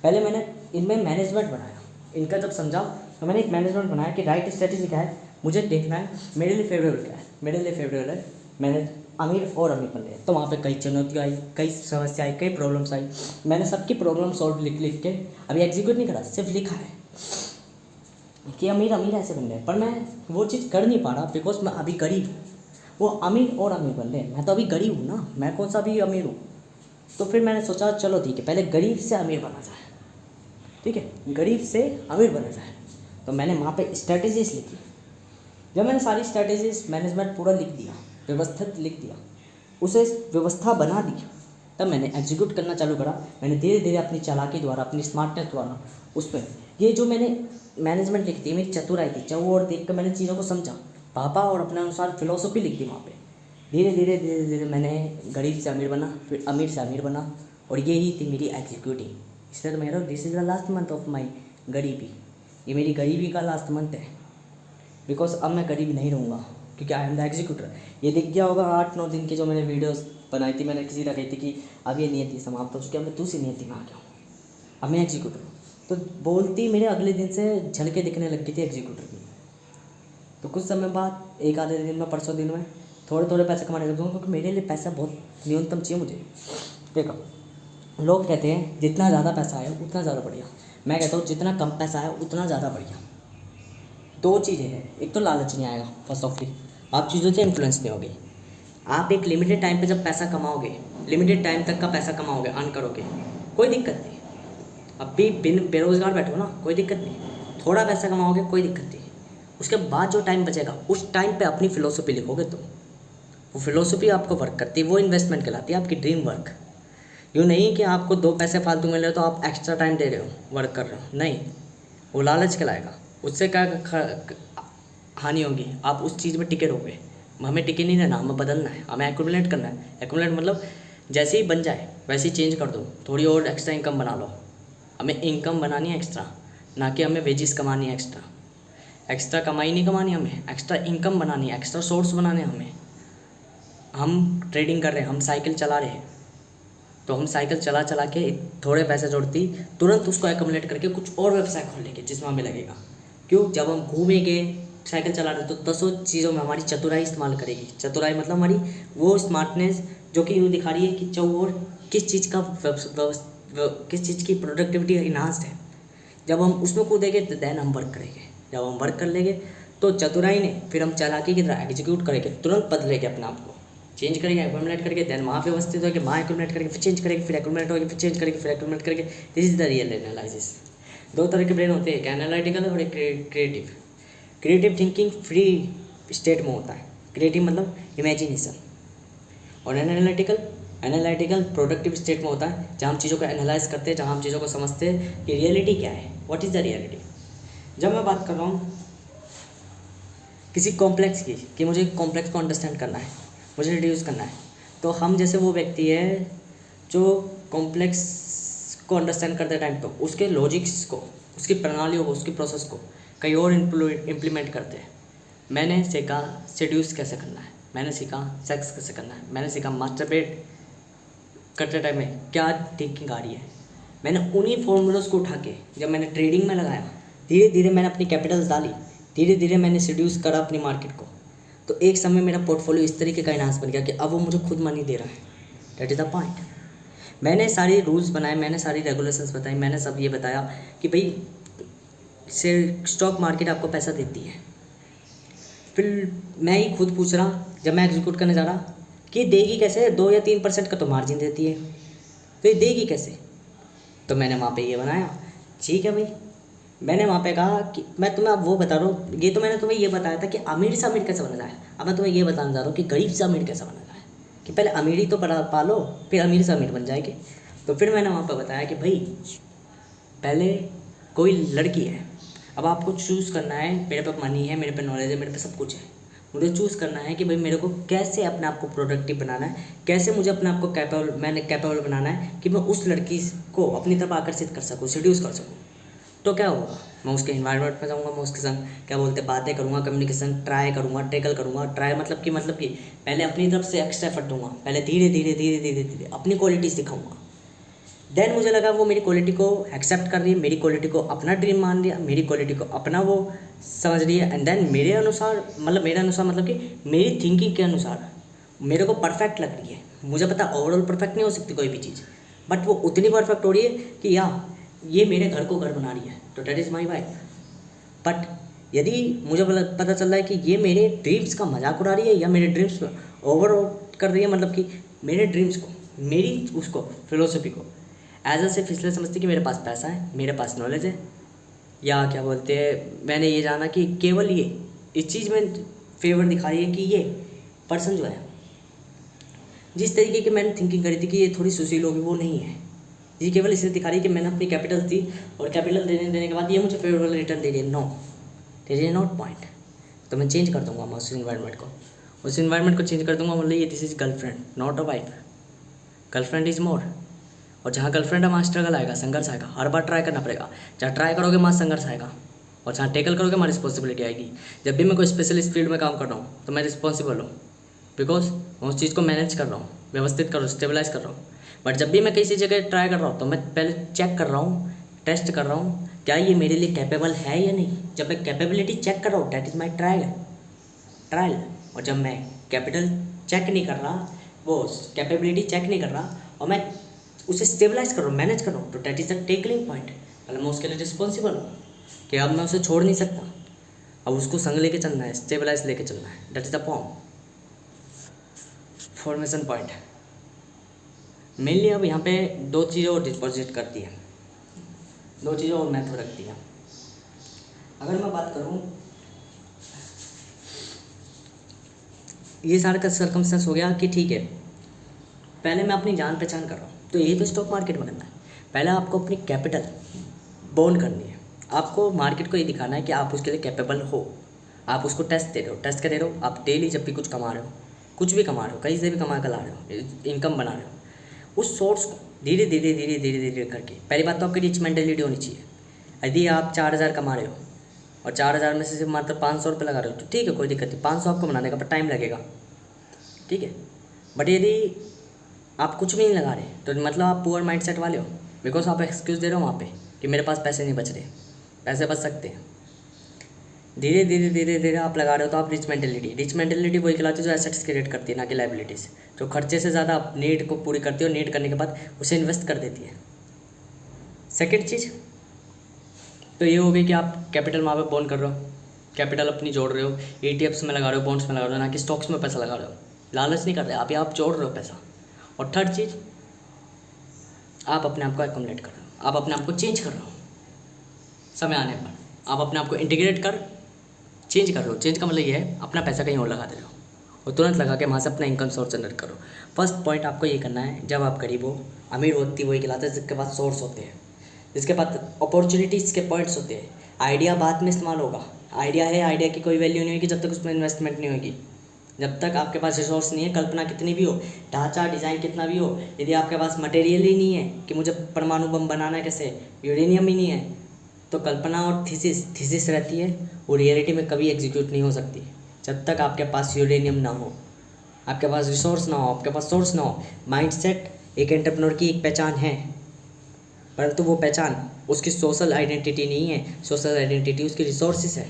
पहले मैंने इनमें मैनेजमेंट बनाया, इनका जब समझा तो मैंने एक मैनेजमेंट बनाया कि राइट स्ट्रेटेजी क्या है, मुझे देखना है मेरे लिए फेवरेबल क्या है। मेरे लिए फेवरेबल है मैंने अमीर और अमीर बन गए। तो वहाँ पे कई चुनौतियाँ आई, कई समस्या आई, कई प्रॉब्लम्स आई। मैंने सबकी प्रॉब्लम सॉल्व लिख लिख के अभी एग्जीक्यूट नहीं करा, सिर्फ लिखा है कि अमीर अमीर ऐसे बन गए। पर मैं वो चीज़ कर नहीं पा रहा बिकॉज मैं अभी गरीब हूँ। वो अमीर और अमीर बन रहे हैं, मैं तो अभी गरीब हूँ ना, मैं कौन सा अभी अमीर हूँ। तो फिर मैंने सोचा चलो ठीक है, पहले गरीब से अमीर बना जाए। ठीक है, गरीब से अमीर बना जाए। तो मैंने वहाँ पे स्ट्रैटेजीज लिखी। जब मैंने सारी स्ट्रैटेजीज मैनेजमेंट पूरा लिख दिया, व्यवस्थित लिख दिया, उसे व्यवस्था बना दी, तब मैंने एग्जीक्यूट करना चालू करा। मैंने धीरे धीरे अपनी चालाकी द्वारा, अपनी स्मार्टनेस द्वारा उस पर ये जो मैंने मैनेजमेंट लिखी थी, मेरी चतुराई थी, और देख कर मैंने चीज़ों को समझा, पापा और अपने अनुसार फिलोसफी लिख दी वहाँ पे। धीरे धीरे धीरे धीरे मैंने गरीब से अमीर बना, फिर अमीर से अमीर बना, और यही थी मेरी एग्जीक्यूटिंग। इसलिए तो मेरा this is the last month of my गरीबी। ये मेरी गरीबी का लास्ट मंथ है बिकॉज अब मैं गरीब नहीं रहूँगा क्योंकि आई एम द एग्जीक्यूटर। ये दिख गया होगा 8-9 दिन की जो मैंने वीडियोस बनाई थी, मैंने किसी रखी थी कि अब ये नियति समाप्त हो चुकी है, मैं दूसरी नियति में आ गया हूँ, अब मैं एग्जीक्यूटर हूँ। तो बोलती मेरे अगले दिन से झलके दिखने लग गई थी एग्जीक्यूटर की। तो कुछ समय बाद, एक आधे दिन में, परसों दिन में थोड़े थोड़े पैसे कमाने लग जाऊँगा क्योंकि मेरे लिए पैसा बहुत न्यूनतम चाहिए मुझे। देखो, लोग कहते हैं जितना ज़्यादा पैसा आए उतना ज़्यादा बढ़िया। मैं कहता हूँ जितना कम पैसा आए उतना ज़्यादा बढ़िया। दो चीज़ें हैं, एक तो लालच नहीं आएगा, फर्स्ट ऑफली आप चीज़ों से इन्फ्लुएंस नहीं होगे। आप एक लिमिटेड टाइम पे जब पैसा कमाओगे, लिमिटेड टाइम तक का पैसा कमाओगे, अर्न करोगे, कोई दिक्कत नहीं। अब भी बिन बेरोज़गार बैठो ना, कोई दिक्कत नहीं। थोड़ा पैसा कमाओगे, कोई दिक्कत नहीं। उसके बाद जो टाइम बचेगा उस टाइम पे अपनी फ़िलोसफी लिखोगे तुम। वो फ़िलोसफी आपको वर्क करती है, वो इन्वेस्टमेंट कहलाती है, आपकी ड्रीम वर्क। यूँ नहीं कि आपको 2 पैसे फालतू मिल रहे हो तो आप एक्स्ट्रा टाइम दे रहे हो, वर्क कर रहे हो, नहीं, वो लालच कहलाएगा। उससे क्या हानि होगी, आप उस चीज़ में टिके रहोगे। हमें टिके नहीं रहना, हमें बदलना है, हमें एक्यूमुलेट करना है। एक्यूमुलेट मतलब जैसे ही बन जाए वैसे ही चेंज कर दो, थोड़ी और एक्स्ट्रा इनकम बना लो। हमें इनकम बनानी है एक्स्ट्रा, ना कि हमें वेजिस कमानी है एक्स्ट्रा। एक्स्ट्रा कमाई नहीं कमानी हमें, एक्स्ट्रा इनकम बनानी है, एक्स्ट्रा सोर्स बनाने हैं हमें। हम ट्रेडिंग कर रहे हैं, हम साइकिल चला रहे हैं, तो हम साइकिल चला चला के थोड़े पैसे जोड़ती, तुरंत उसको एक्यूमुलेट करके कुछ और व्यवसाय खोल लेंगे जिसमें हमें लगेगा। क्यों? जब हम घूमेंगे, साइकिल चला रहे तो 10 चीज़ों में हमारी चतुराई इस्तेमाल करेगी। चतुराई मतलब हमारी वो स्मार्टनेस जो कि यूँ दिखा रही है कि चौर किस चीज़ का किस चीज़ की प्रोडक्टिविटी इन्हांस्ड है। जब हम उसमें कूदेंगे तो देन हम वर्क करेंगे। जब हम वर्क कर लेंगे तो चतुराई ने फिर हम चालाकी की तरह एग्जीक्यूट करेंगे, तुरंत बदलेंगे अपने आप को, चेंज करेंगे, एक्यूमुलेट करके, देन वहाँ व्यवस्थित होकर वहाँ एक्यूमुलेट करके, फिर चेंज करेंगे, फिर एक्यूमुलेट होकर, फिर चेंज करेंगे, फिर एक्यूमुलेट करके। This is the real analysis. 2 तरह के ब्रेन होते हैं, एक एनालिटिकल और एक creative. Creative thinking free state में होता है, क्रिएटिव मतलब इमेजिनेशन, और एनालिटिकल प्रोडक्टिव स्टेट में होता है, जहाँ हम चीज़ों को एनालाइज करते हैं, जहाँ हम चीज़ों को समझते हैं कि रियलिटी क्या है, व्हाट इज़ द रियलिटी। जब मैं बात कर रहा हूँ किसी कॉम्प्लेक्स की, कि मुझे कॉम्प्लेक्स को अंडरस्टैंड करना है, मुझे रिड्यूस करना है, तो हम जैसे वो व्यक्ति है जो कॉम्प्लेक्स को अंडरस्टैंड करते टाइम तो उसके लॉजिक्स को, उसकी प्रणालियों को, उसकी प्रोसेस को कहीं और इम्प्लीमेंट करते हैं। मैंने सीखा सेड्यूस कैसे करना है, मैंने सीखा सेक्स कैसे करना है, मैंने सीखा मास्टरबेट करते टाइम में क्या थिंकिंग आ रही है। मैंने उन्हीं फॉर्मूलाज को उठा के जब मैंने ट्रेडिंग में लगाया, धीरे धीरे मैंने अपनी कैपिटल्स डाली, धीरे धीरे मैंने सेड्यूस करा अपनी मार्केट को, तो एक समय मेरा पोर्टफोलियो इस तरीके का इन्हांस बन गया कि अब वो मुझे खुद मनी दे रहा है। That is the point. मैंने सारी रूल्स बनाए, मैंने सारी रेगुलेशंस बताई, मैंने सब ये बताया कि भाई से स्टॉक मार्केट आपको पैसा देती है। फिर मैं ही खुद पूछ रहा जब मैं एग्जीक्यूट करने जा रहा कि देगी कैसे, 2 या 3% का तो मार्जिन देती है, फिर देगी कैसे। तो मैंने वहाँ पे ये बनाया, ठीक है भाई, मैंने वहाँ पे कहा कि मैं तुम्हें अब वो बता रहा हूँ, ये तो मैंने तुम्हें ये बताया था कि अमीर से अमीर कैसे बना जाए, अब मैं तुम्हें ये बताने जा रहा हूँ कि गरीब से अमीर कैसे बना जाए, कि पहले अमीरी तो पालो, फिर अमीर से अमीर बन जाएगी। तो फिर मैंने वहाँ पर बताया कि भाई पहले कोई लड़की है, अब आपको चूज़ करना है, मेरे पे मनी है, मेरे पे नॉलेज है, मेरे पे सब कुछ है, मुझे चूज़ करना है कि भाई मेरे को कैसे अपने आप को प्रोडक्टिव बनाना है, कैसे मुझे अपने आप को कैपेबल बनाना है कि मैं उस लड़की को अपनी तरफ आकर्षित कर सकूँ, सेड्यूस कर सकूँ। तो क्या होगा, मैं उसके इन्वायरमेंट में जाऊँगा, मैं उसके संग क्या बोलते बातें करूँगा, कम्युनिकेशन ट्राई करूँगा, टैकल करूँगा। ट्राई मतलब कि पहले अपनी तरफ से एक्स्ट्रा एफर्ट दूंगा, पहले धीरे धीरे धीरे धीरे धीरे अपनी क्वालिटीज़ दिखाऊँगा। देन मुझे लगा वो मेरी क्वालिटी को एक्सेप्ट कर रही है, मेरी क्वालिटी को अपना ड्रीम मान लिया, मेरी क्वालिटी को अपना वो समझ रही है। एंड देन मेरे अनुसार मतलब कि मेरी थिंकिंग के अनुसार मेरे को परफेक्ट लग रही है। मुझे पता ओवरऑल परफेक्ट नहीं हो सकती कोई भी चीज़, बट वो उतनी परफेक्ट हो रही है कि ये मेरे घर को घर बना रही है, तो that is my wife. But यदि मुझे पता चल रहा है कि ये मेरे ड्रीम्स का मजाक उड़ा रही है या मेरे ड्रीम्स ओवर कर रही है, मतलब कि मेरे ड्रीम्स को, मेरी उसको फिलोसफी को एज अ सिर्फ इसलिए समझती कि मेरे पास पैसा है, मेरे पास नॉलेज है, या क्या बोलते हैं, मैंने ये जाना कि केवल ये इस चीज़ में फेवर दिखा रही है कि ये पर्सन जो है, जिस तरीके की मैंने थिंकिंग करी थी कि ये थोड़ी सुशील होगी, वो नहीं है। ये केवल इसलिए दिखा रही है कि मैंने अपनी कैपिटल दी और कैपिटल देने के बाद ये मुझे फेवरेबल रिटर्न दे रही है। No, there is not point. तो मैं चेंज कर दूंगा मैं उस इन्वायरमेंट को चेंज कर दूंगा। मतलब ये this is girlfriend not a wife, girlfriend is more. और जहाँ गर्लफ्रेंड है वहाँ स्ट्रगल आएगा, संघर्ष आएगा, हर बार ट्राई करना पड़ेगा। जहाँ ट्राई करोगे वहाँ संघर्ष आएगा, और जहाँ टेकल करोगे वहाँ रिस्पॉन्सिबिलिटी आएगी। जब भी मैं कोई स्पेशलिस्ट फील्ड में काम कर रहा हूँ तो मैं रिस्पॉन्सिबल हूँ, बिकॉज मैं उस चीज़ को मैनेज कर रहा हूँ, व्यवस्थित कर रहा हूँ, स्टेबलाइज कर रहा हूँ। बट जब भी मैं किसी जगह ट्राई कर रहा हूँ तो मैं पहले चेक कर रहा हूँ, टेस्ट कर रहा हूँ क्या ये मेरे लिए कैपेबल है या नहीं। जब मैं कैपेबिलिटी चेक कर रहा हूँ, डैट इज़ माई ट्रायल। और जब मैं कैपिटल चेक नहीं कर रहा, वो कैपेबिलिटी चेक नहीं कर रहा, और मैं उसे स्टेबलाइज कर रहा हूँ, मैनेज कर रहा हूँ, तो डैट इज़ द टेकलिंग पॉइंट। मतलब मैं उसके लिए रिस्पॉन्सिबल हूँ कि अब मैं उसे छोड़ नहीं सकता, अब उसको संग लेके चलना है, स्टेबलाइज लेके चलना है। That is the formation point. Mainly अब यहाँ पे दो चीज़ें और डिपॉजिट करती है, दो चीज़ें और महत्व रखती है। अगर मैं बात करूँ, ये सारा का सर्कमस्टेंस हो गया कि ठीक है, पहले मैं अपनी जान पहचान कर रहा हूँ, तो यही तो स्टॉक मार्केट में करना है। पहले आपको अपनी कैपिटल बॉन्ड करनी है, आपको मार्केट को ये दिखाना है कि आप उसके लिए कैपेबल हो। आप उसको टेस्ट दे रहे हो, टेस्ट क्या दे रहे हो, आप डेली जब भी कुछ कमा रहे हो, कुछ भी कमा रहे हो, कहीं से भी कमा कर ला रहे हो, इनकम बना रहे हो, उस सोर्स को धीरे धीरे करके, पहली बात तो आपकी रिच मेंटेलिटी होनी चाहिए। यदि आप 4,000 कमा रहे हो और 4,000 में से सिर्फ मात्र 500 रुपये लगा रहे हो, तो ठीक है, कोई दिक्कत नहीं, 500 आपको बनाने का, पर टाइम लगेगा, ठीक है। बट यदि आप कुछ भी नहीं लगा रहे तो मतलब आप पुअर माइंडसेट वाले हो, बिकॉज आप एक्सक्यूज़ दे रहे हो वहाँ पे कि मेरे पास पैसे नहीं बच रहे। पैसे बच सकते हैं, धीरे धीरे आप लगा रहे हो, तो आप रिच मेंटेलिटी वही खिलाती है जो एसेट्स क्रिएट करती है, ना कि लाइबिलिटीज़, जो खर्चे से ज़्यादा नीड को पूरी करती है और नीड करने के बाद उसे इन्वेस्ट कर देती है। सेकेंड चीज़ तो ये हो गई कि आप कैपिटल वहाँ पे बॉन्ड कर रहे हो, कैपिटल अपनी जोड़ रहे हो, ETFs में लगा रहे हो, बॉन्ड्स में लगा रहे हो, ना कि स्टॉक्स में पैसा लगा रहे हो। लालच नहीं कर रहे आप जोड़ रहे हो पैसा। और थर्ड चीज़, आप अपने आप को एक्युमुलेट कर रहे हो, आप अपने आप को चेंज कर रहे हो। समय आने पर आप अपने आप को इंटीग्रेट कर चेंज कर रहे हो। चेंज का मतलब ये है अपना पैसा कहीं और लगा दे रहे हो और तुरंत लगा के वहाँ से अपना इनकम सोर्स जनरेट करो। फर्स्ट पॉइंट आपको ये करना है, जब आप गरीब हो, अमीर होती वही कहलाता है जिसके पास सोर्स होते हैं, जिसके पास अपॉर्चुनिटीज़ के पॉइंट्स होते हैं। आइडिया बाद में इस्तेमाल होगा, आइडिया है, आइडिया की कोई वैल्यू नहीं होगी जब तक उसमें इन्वेस्टमेंट नहीं होगी। जब तक आपके पास रिसोर्स नहीं है, कल्पना कितनी भी हो, ढांचा डिज़ाइन कितना भी हो, यदि आपके पास मटेरियल ही नहीं है कि मुझे परमाणु बम बनाना है कैसे, यूरेनियम ही नहीं है, तो कल्पना और थीसिस रहती है, वो रियलिटी में कभी एग्जीक्यूट नहीं हो सकती जब तक आपके पास यूरेनियम ना हो, आपके पास रिसोर्स ना हो, आपके पास सोर्स ना हो। माइंडसेट एक एंटरप्रेन्योर की एक पहचान है, परंतु वो पहचान उसकी सोशल आइडेंटिटी नहीं है। सोशल आइडेंटिटी उसकी रिसोर्सेज है।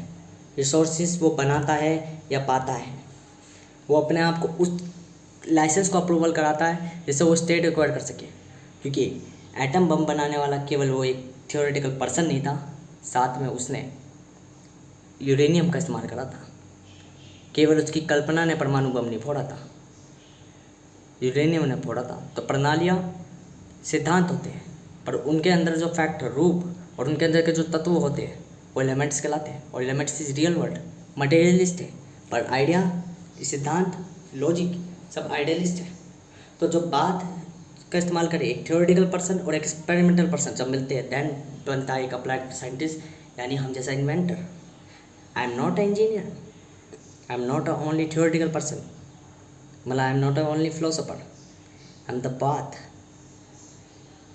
रिसोर्सेज वो बनाता है या पाता है, वो अपने आप को उस लाइसेंस को अप्रूवल कराता है जिससे वो स्टेट एक्वायर कर सके। क्योंकि एटम बम बनाने वाला केवल वो एक थियोरेटिकल पर्सन नहीं था, साथ में उसने यूरेनियम का इस्तेमाल करा था। केवल उसकी कल्पना ने परमाणु बम नहीं फोड़ा था, यूरेनियम ने फोड़ा था। तो प्रणालियाँ सिद्धांत होते हैं, पर उनके अंदर जो फैक्ट रूप और उनके अंदर के जो तत्व होते हैं वो एलिमेंट्स कहलाते हैं। और elements is real world, materialist है, पर आइडिया, सिद्धांत, लॉजिक सब आइडियलिस्ट है। तो जो बात का इस्तेमाल करें, एक थियोरेटिकल पर्सन और एक्सपेरिमेंटल पर्सन जब मिलते हैं, देन बनता है एक अप्लाइड साइंटिस्ट, यानी हम जैसा inventor. I am not engineer, I am not only theoretical person, मतलब I am not only philosopher, I am the path.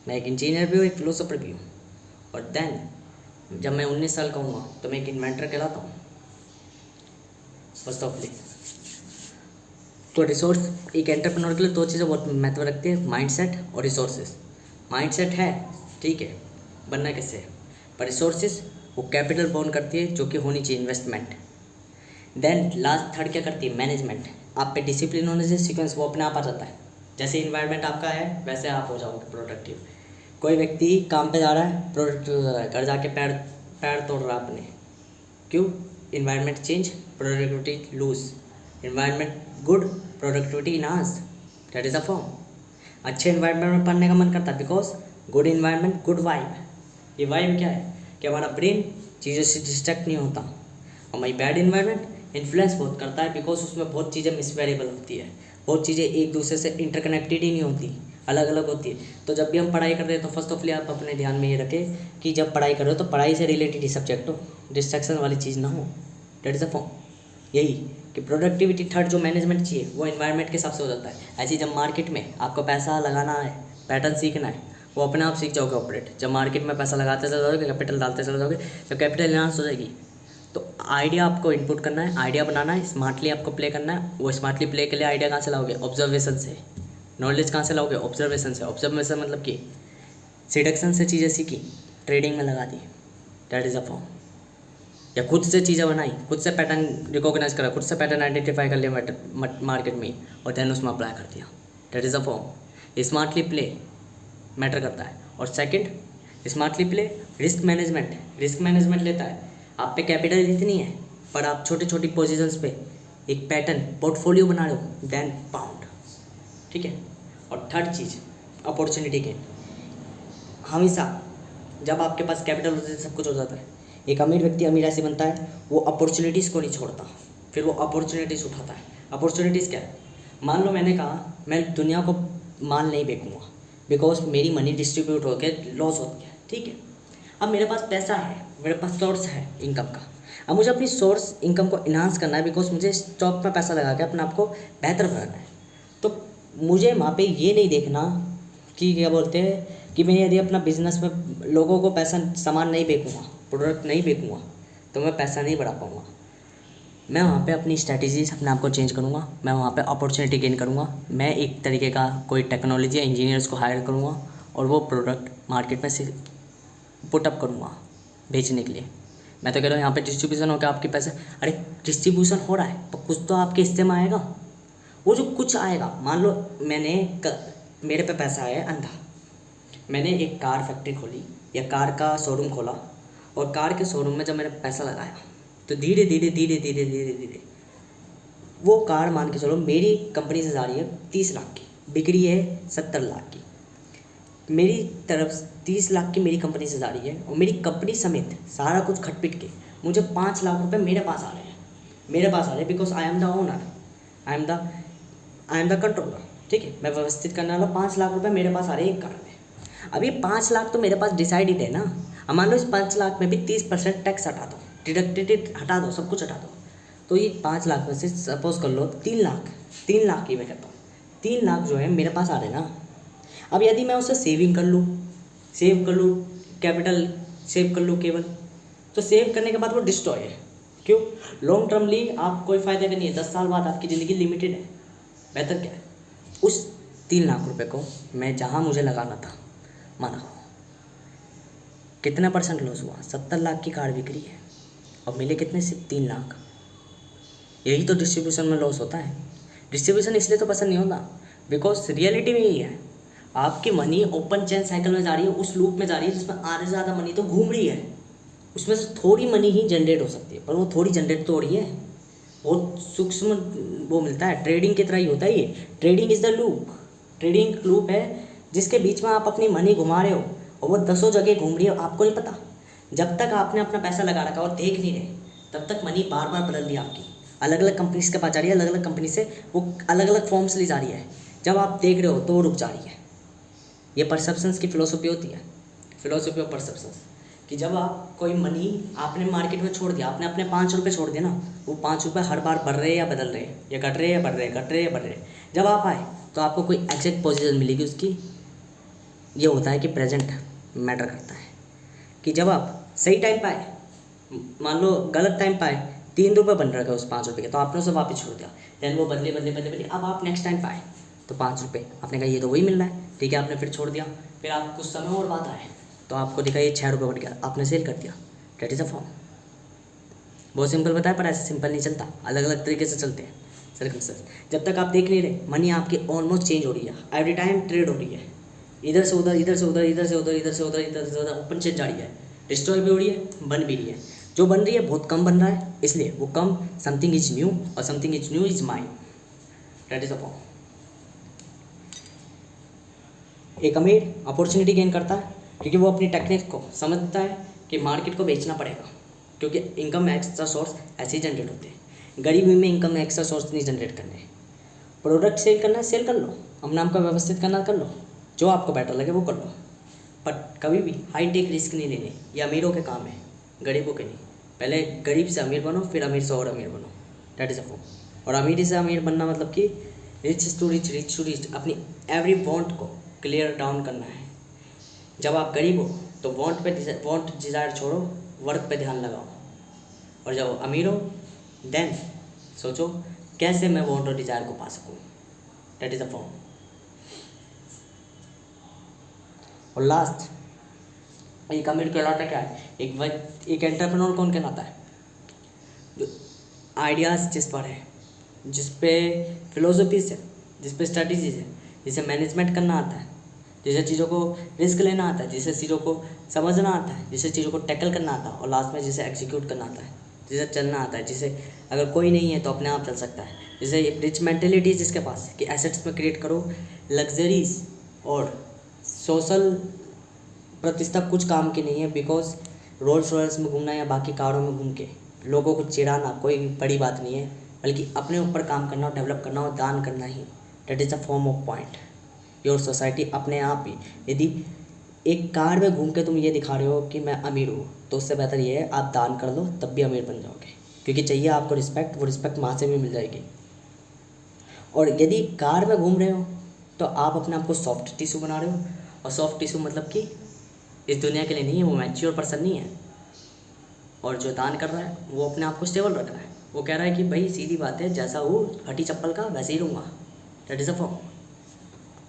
मैं एक इंजीनियर भी हूँ, एक फिलोसोफर भी हूँ। और देन जब मैं 19 साल का हूँगा तो मैं एक इन्वेंटर कहलाता हूँ फर्स्ट ऑफ ऑल। तो रिसोर्स एक एंटरप्रेन्योर के लिए दो चीज़ें बहुत महत्व रखती है, माइंडसेट और रिसोर्सेज। माइंडसेट है, ठीक है, बनना कैसे है। पर रिसोर्सेज वो कैपिटल बॉर्न करती है जो कि होनी चाहिए इन्वेस्टमेंट। देन लास्ट थर्ड क्या करती है, मैनेजमेंट। आप पे डिसिप्लिन होने से सीक्वेंस वो अपने आप आ जाता है। जैसे इन्वायरमेंट आपका है वैसे आप हो जाओगे प्रोडक्टिव। कोई व्यक्ति काम पे जा रहा है प्रोडक्टिव हो रहा है, घर जाके पैर पैर तोड़ रहा है अपने, क्यों, environment change, productivity lose. Environment good, productivity enhance, that is a form. अच्छे इन्वायरमेंट में पढ़ने का मन करता है because good environment good vibe. ये वाइब क्या है कि हमारा ब्रेन चीज़ों से डिस्ट्रैक्ट नहीं होता। और माई बैड इन्वायरमेंट इन्फ्लुएंस बहुत करता है बिकॉज उसमें बहुत चीज़ें मिसवेरिएबल होती है, बहुत चीज़ें एक दूसरे से इंटरकनेक्टेड ही नहीं होती, अलग अलग होती है। तो जब भी हम पढ़ाई कर रहे हैं तो फर्स्ट ऑफ ऑल आप अपने ध्यान में ये रखें कि जब पढ़ाई कर रहे हो तो पढ़ाई से रिलेटेड ही सब्जेक्ट हो, डिस्ट्रैक्शन वाली चीज़ ना हो। That is a form. यही कि प्रोडक्टिविटी थर्ड जो मैनेजमेंट चाहिए वो इन्वायरमेंट के हिसाब से हो जाता है। ऐसे जब मार्केट में आपको पैसा लगाना है, पैटर्न सीखना है, वो अपने आप सीख जाओगे ऑपरेट। जब मार्केट में पैसा लगाते चले जाओगे, कैपिटल डालते चले जाओगे, तो कैपिटल इन्हांस हो जाएगी। तो आइडिया आपको इनपुट करना है, आइडिया बनाना है, स्मार्टली आपको प्ले करना है। वो स्मार्टली प्ले के लिए आइडिया कहाँ से लाओगे, ऑब्जर्वेशन से। नॉलेज कहाँ से लाओगे, ऑब्जर्वेशन से। ऑब्जर्वेशन मतलब कि सिडक्शन से चीज़ें सीखी, ट्रेडिंग में लगा दी, दैट इज़ अ फॉर्म। या खुद से चीज़ें बनाई, खुद से पैटर्न रिकॉग्नाइज करा, खुद से पैटर्न आइडेंटिफाई कर लिया मार्केट में और देन उसमें अप्लाई कर दिया, that is a form. Smartly play matter करता है। और second smartly play risk management. Risk management लेता है आप पे कैपिटल इतनी है पर आप छोटी छोटी पोजीशंस पे एक पैटर्न पोर्टफोलियो बना रहे हो, देन पाउंड, ठीक है। और थर्ड चीज़ अपॉर्चुनिटी गेन। हमेशा जब आपके पास कैपिटल होता है सब कुछ हो जाता है। एक अमीर व्यक्ति अमीर ऐसे बनता है वो अपॉर्चुनिटीज़ को नहीं छोड़ता, फिर वो अपॉर्चुनिटीज़ उठाता है। अपॉर्चुनिटीज़ क्या है, मान लो मैंने कहा मैं दुनिया को माल नहीं बेचूंगा बिकॉज मेरी मनी डिस्ट्रीब्यूट होकर लॉस होती है, ठीक है। अब मेरे पास पैसा है, मेरे पास सोर्स है इनकम का। अब मुझे अपनी सोर्स इनकम को इन्हांस करना है बिकॉज मुझे स्टॉक में पैसा लगा के अपने आप को बेहतर बनाना है। तो मुझे वहाँ पे ये नहीं देखना कि क्या बोलते हैं कि मैं यदि अपना बिजनेस में लोगों को पैसा सामान नहीं बेचूँगा, प्रोडक्ट नहीं बेचूँगा तो मैं पैसा नहीं बढ़ा पाऊँगा। मैं वहाँ पे अपनी स्ट्रैटेजीज अपने आप को चेंज करूँगा, मैं वहाँ पे अपॉर्चुनिटी गेन करूँगा। मैं एक तरीके का कोई टेक्नोलॉजी या इंजीनियर्स को हायर करूँगा और वो प्रोडक्ट मार्केट में से पुटअप करूँगा बेचने के लिए। मैं तो कह रहा हूँ यहाँ पे डिस्ट्रीब्यूशन हो गया आपके पैसे, अरे डिस्ट्रीब्यूशन हो रहा है तो कुछ तो आपके हिस्से में आएगा। वो जो कुछ आएगा, मान लो मेरे पे पैसा है अंधा, मैंने एक कार फैक्ट्री खोली या कार का शोरूम खोला और कार के शोरूम में जब मैंने पैसा लगाया तो धीरे धीरे धीरे धीरे धीरे धीरे वो कार मान के चलो मेरी कंपनी से जा रही है 30 लाख की, बिक रही है 70 लाख की। मेरी तरफ 30 लाख की मेरी कंपनी से जा रही है और मेरी कंपनी समेत सारा कुछ खटपिट के मुझे 5 लाख रुपए मेरे पास आ रहे हैं, मेरे पास आ रहे हैं because I am the owner, I am the controller, ठीक है। मैं व्यवस्थित करने वाला 5 लाख रुपए मेरे पास आ रहे हैं एक कार में। अब ये 5 लाख तो मेरे पास डिसाइडेड है ना। अब मान लो इस 5 लाख में भी 30% टैक्स हटा दो, डिडक्टेड हटा दो, सब कुछ हटा दो, तो ये 5 लाख में से सपोज कर लो 3 लाख की मैं कहता हूँ 3 लाख जो है मेरे पास आ रहे हैं ना। अब यदि मैं उसे सेव कर लूँ कैपिटल सेव कर लूँ केवल, तो सेव करने के बाद वो डिस्ट्रॉय है। क्यों, लॉन्ग टर्मली आप कोई फ़ायदा का नहीं है, 10 साल बाद आपकी ज़िंदगी लिमिटेड है। बेहतर क्या है, उस 3 लाख रुपए को मैं जहाँ मुझे लगाना था, माना कितना % लॉस हुआ, 70 लाख की कार बिक रही है और मिले कितने, सिर्फ 3 लाख। यही तो डिस्ट्रीब्यूशन में लॉस होता है। डिस्ट्रीब्यूशन इसलिए तो पसंद नहीं होता बिकॉज रियलिटी में यही है, आपकी मनी ओपन चेन साइकिल में जा रही है, उस लूप में जा रही है जिसमें आधे से ज़्यादा मनी तो घूम रही है। उसमें से थोड़ी मनी ही जनरेट हो सकती है, पर वो थोड़ी जनरेट तो हो रही है, बहुत सूक्ष्म वो मिलता है। ट्रेडिंग की तरह ही होता है ये। Trading is the loop, trading loop है जिसके बीच में आप अपनी मनी घुमा रहे हो और वो 10 जगह घूम रही है, आपको नहीं पता। जब तक आपने अपना पैसा लगा रखा और देख नहीं रहे तब तक मनी बार बार बदल रही है आपकी, अलग अलग कंपनीज के पास जा रही है, अलग अलग कंपनी से वो अलग अलग फॉर्म्स ली जा रही है। जब आप देख रहे हो तो वो रुक जा रही है। ये परसेप्शंस की फ़िलोसफी होती है, फिलोसफी ऑफ परसेप्शंस, कि जब आप कोई मनी आपने मार्केट में छोड़ दिया, आपने अपने 5 रुपये छोड़ दिए ना, वो 5 रुपये हर बार बढ़ रहे हैं या बदल रहे हैं, या घट रहे हैं या बढ़ रहे हैं, घट रहे हैं या बढ़ रहे हैं। जब आप आए तो आपको कोई एग्जैक्ट पोजीशन मिलेगी उसकी। ये होता है कि प्रेजेंट मैटर करता है, कि जब आप सही टाइम पे आए, मान लो गलत टाइम पे आए, 3 रुपये बन रखे उस 5 रुपये के, तो आपने उसे वापस छोड़ दिया, देन वो बदले बदले बदले बदले, अब आप नेक्स्ट टाइम पे आए तो 5 रुपये। आपने कहा ये तो वही मिल रहा है, ठीक है, आपने फिर छोड़ दिया। फिर आप कुछ समय और बाद आए तो आपको दिखा ये 6 रुपये बढ़ गया, आपने सेल कर दिया। Date is a form. बहुत सिंपल बताया, पर ऐसे सिंपल नहीं चलता, अलग अलग तरीके से चलते हैं सर्कमस्टेंस। जब तक आप देख नहीं रहे मनी आपकी ऑलमोस्ट चेंज हो रही है, एवरी टाइम ट्रेड हो रही है, इधर से उधर, इधर से उधर, इधर से उधर, इधर से उधर, इधर से उधर, ओपन चेंज जा रही है, डिस्ट्रॉय भी हो रही है, बन भी रही है। जो बन रही है बहुत कम बन रहा है, इसलिए वो कम, समथिंग इज न्यू, और something is new is mind. That is a form. एक अमीर अपॉर्चुनिटी गेन करता है क्योंकि वो अपनी टेक्निक को समझता है कि मार्केट को बेचना पड़ेगा, क्योंकि इनकम एक्स्ट्रा सोर्स ऐसे ही जनरेट होते हैं। गरीबी में इनकम एक्स्ट्रा सोर्स नहीं जनरेट करने। प्रोडक्ट सेल करना है, सेल कर लो, अपने आप को व्यवस्थित करना कर लो, जो आपको बेटर लगे वो कर लो, बट कभी भी हाई टेक रिस्क नहीं लेने। ये अमीरों के काम है, गरीबों के नहीं। पहले गरीब से अमीर बनो, फिर अमीर से और अमीर बनो। That is a form. और अमीरी से अमीर बनना मतलब कि rich to rich, rich to rich, अपनी एवरी वांट को क्लियर डाउन करना है। जब आप गरीब हो तो वांट डिज़ायर छोड़ो, वर्क पे ध्यान लगाओ। और जब अमीर हो देन सोचो कैसे मैं वांट और डिज़ायर को पा सकूँ। That is a form. और लास्ट, एक अमीर कहलाता क्या है? एक एंटरप्रेन्योर कौन कहलाता है? जो आइडियाज़ जिस पर है, जिस पे फिलोसफीज है, जिस पे स्ट्रेटजीज है, जिसे मैनेजमेंट करना आता है, जिसे चीज़ों को रिस्क लेना आता है, जिसे चीज़ों को समझना आता है, जिसे चीज़ों को टैकल करना आता है, और लास्ट में जिसे एग्जीक्यूट करना आता है, जिसे चलना आता है, जिसे अगर कोई नहीं है तो अपने आप चल सकता है, जिसे रिच मेंटेलिटी जिसके पास कि एसेट्स में क्रिएट करो, लग्जरीज और सोशल प्रतिष्ठा कुछ काम की नहीं है। बिकॉज रोल्स रॉयल्स में घूमना या बाकी कारों में घूम के लोगों को चिढ़ाना कोई बड़ी बात नहीं है, बल्कि अपने ऊपर काम करना और डेवलप करना और दान करना ही। That is a form of point. Your society अपने आप ही, यदि एक कार में घूम के तुम ये दिखा रहे हो कि मैं अमीर हूँ, तो उससे बेहतर ये है आप दान कर लो, तब भी अमीर बन जाओगे। क्योंकि चाहिए आपको रिस्पेक्ट, वो रिस्पेक्ट वहाँ से भी मिल जाएगी। और यदि कार में घूम रहे हो तो आप अपने आप को सॉफ्ट टिश्यू बना रहे हो, और सॉफ्ट टिश्यू मतलब कि इस दुनिया के लिए नहीं है, वो मैच्योर पर्सन नहीं है। और जो दान कर रहा है वो अपने आप को स्टेबल रख रहा है, वो कह रहा है कि भाई सीधी बात है, जैसा हूँ फटी चप्पल का वैसे ही रहूँगा। That is a form.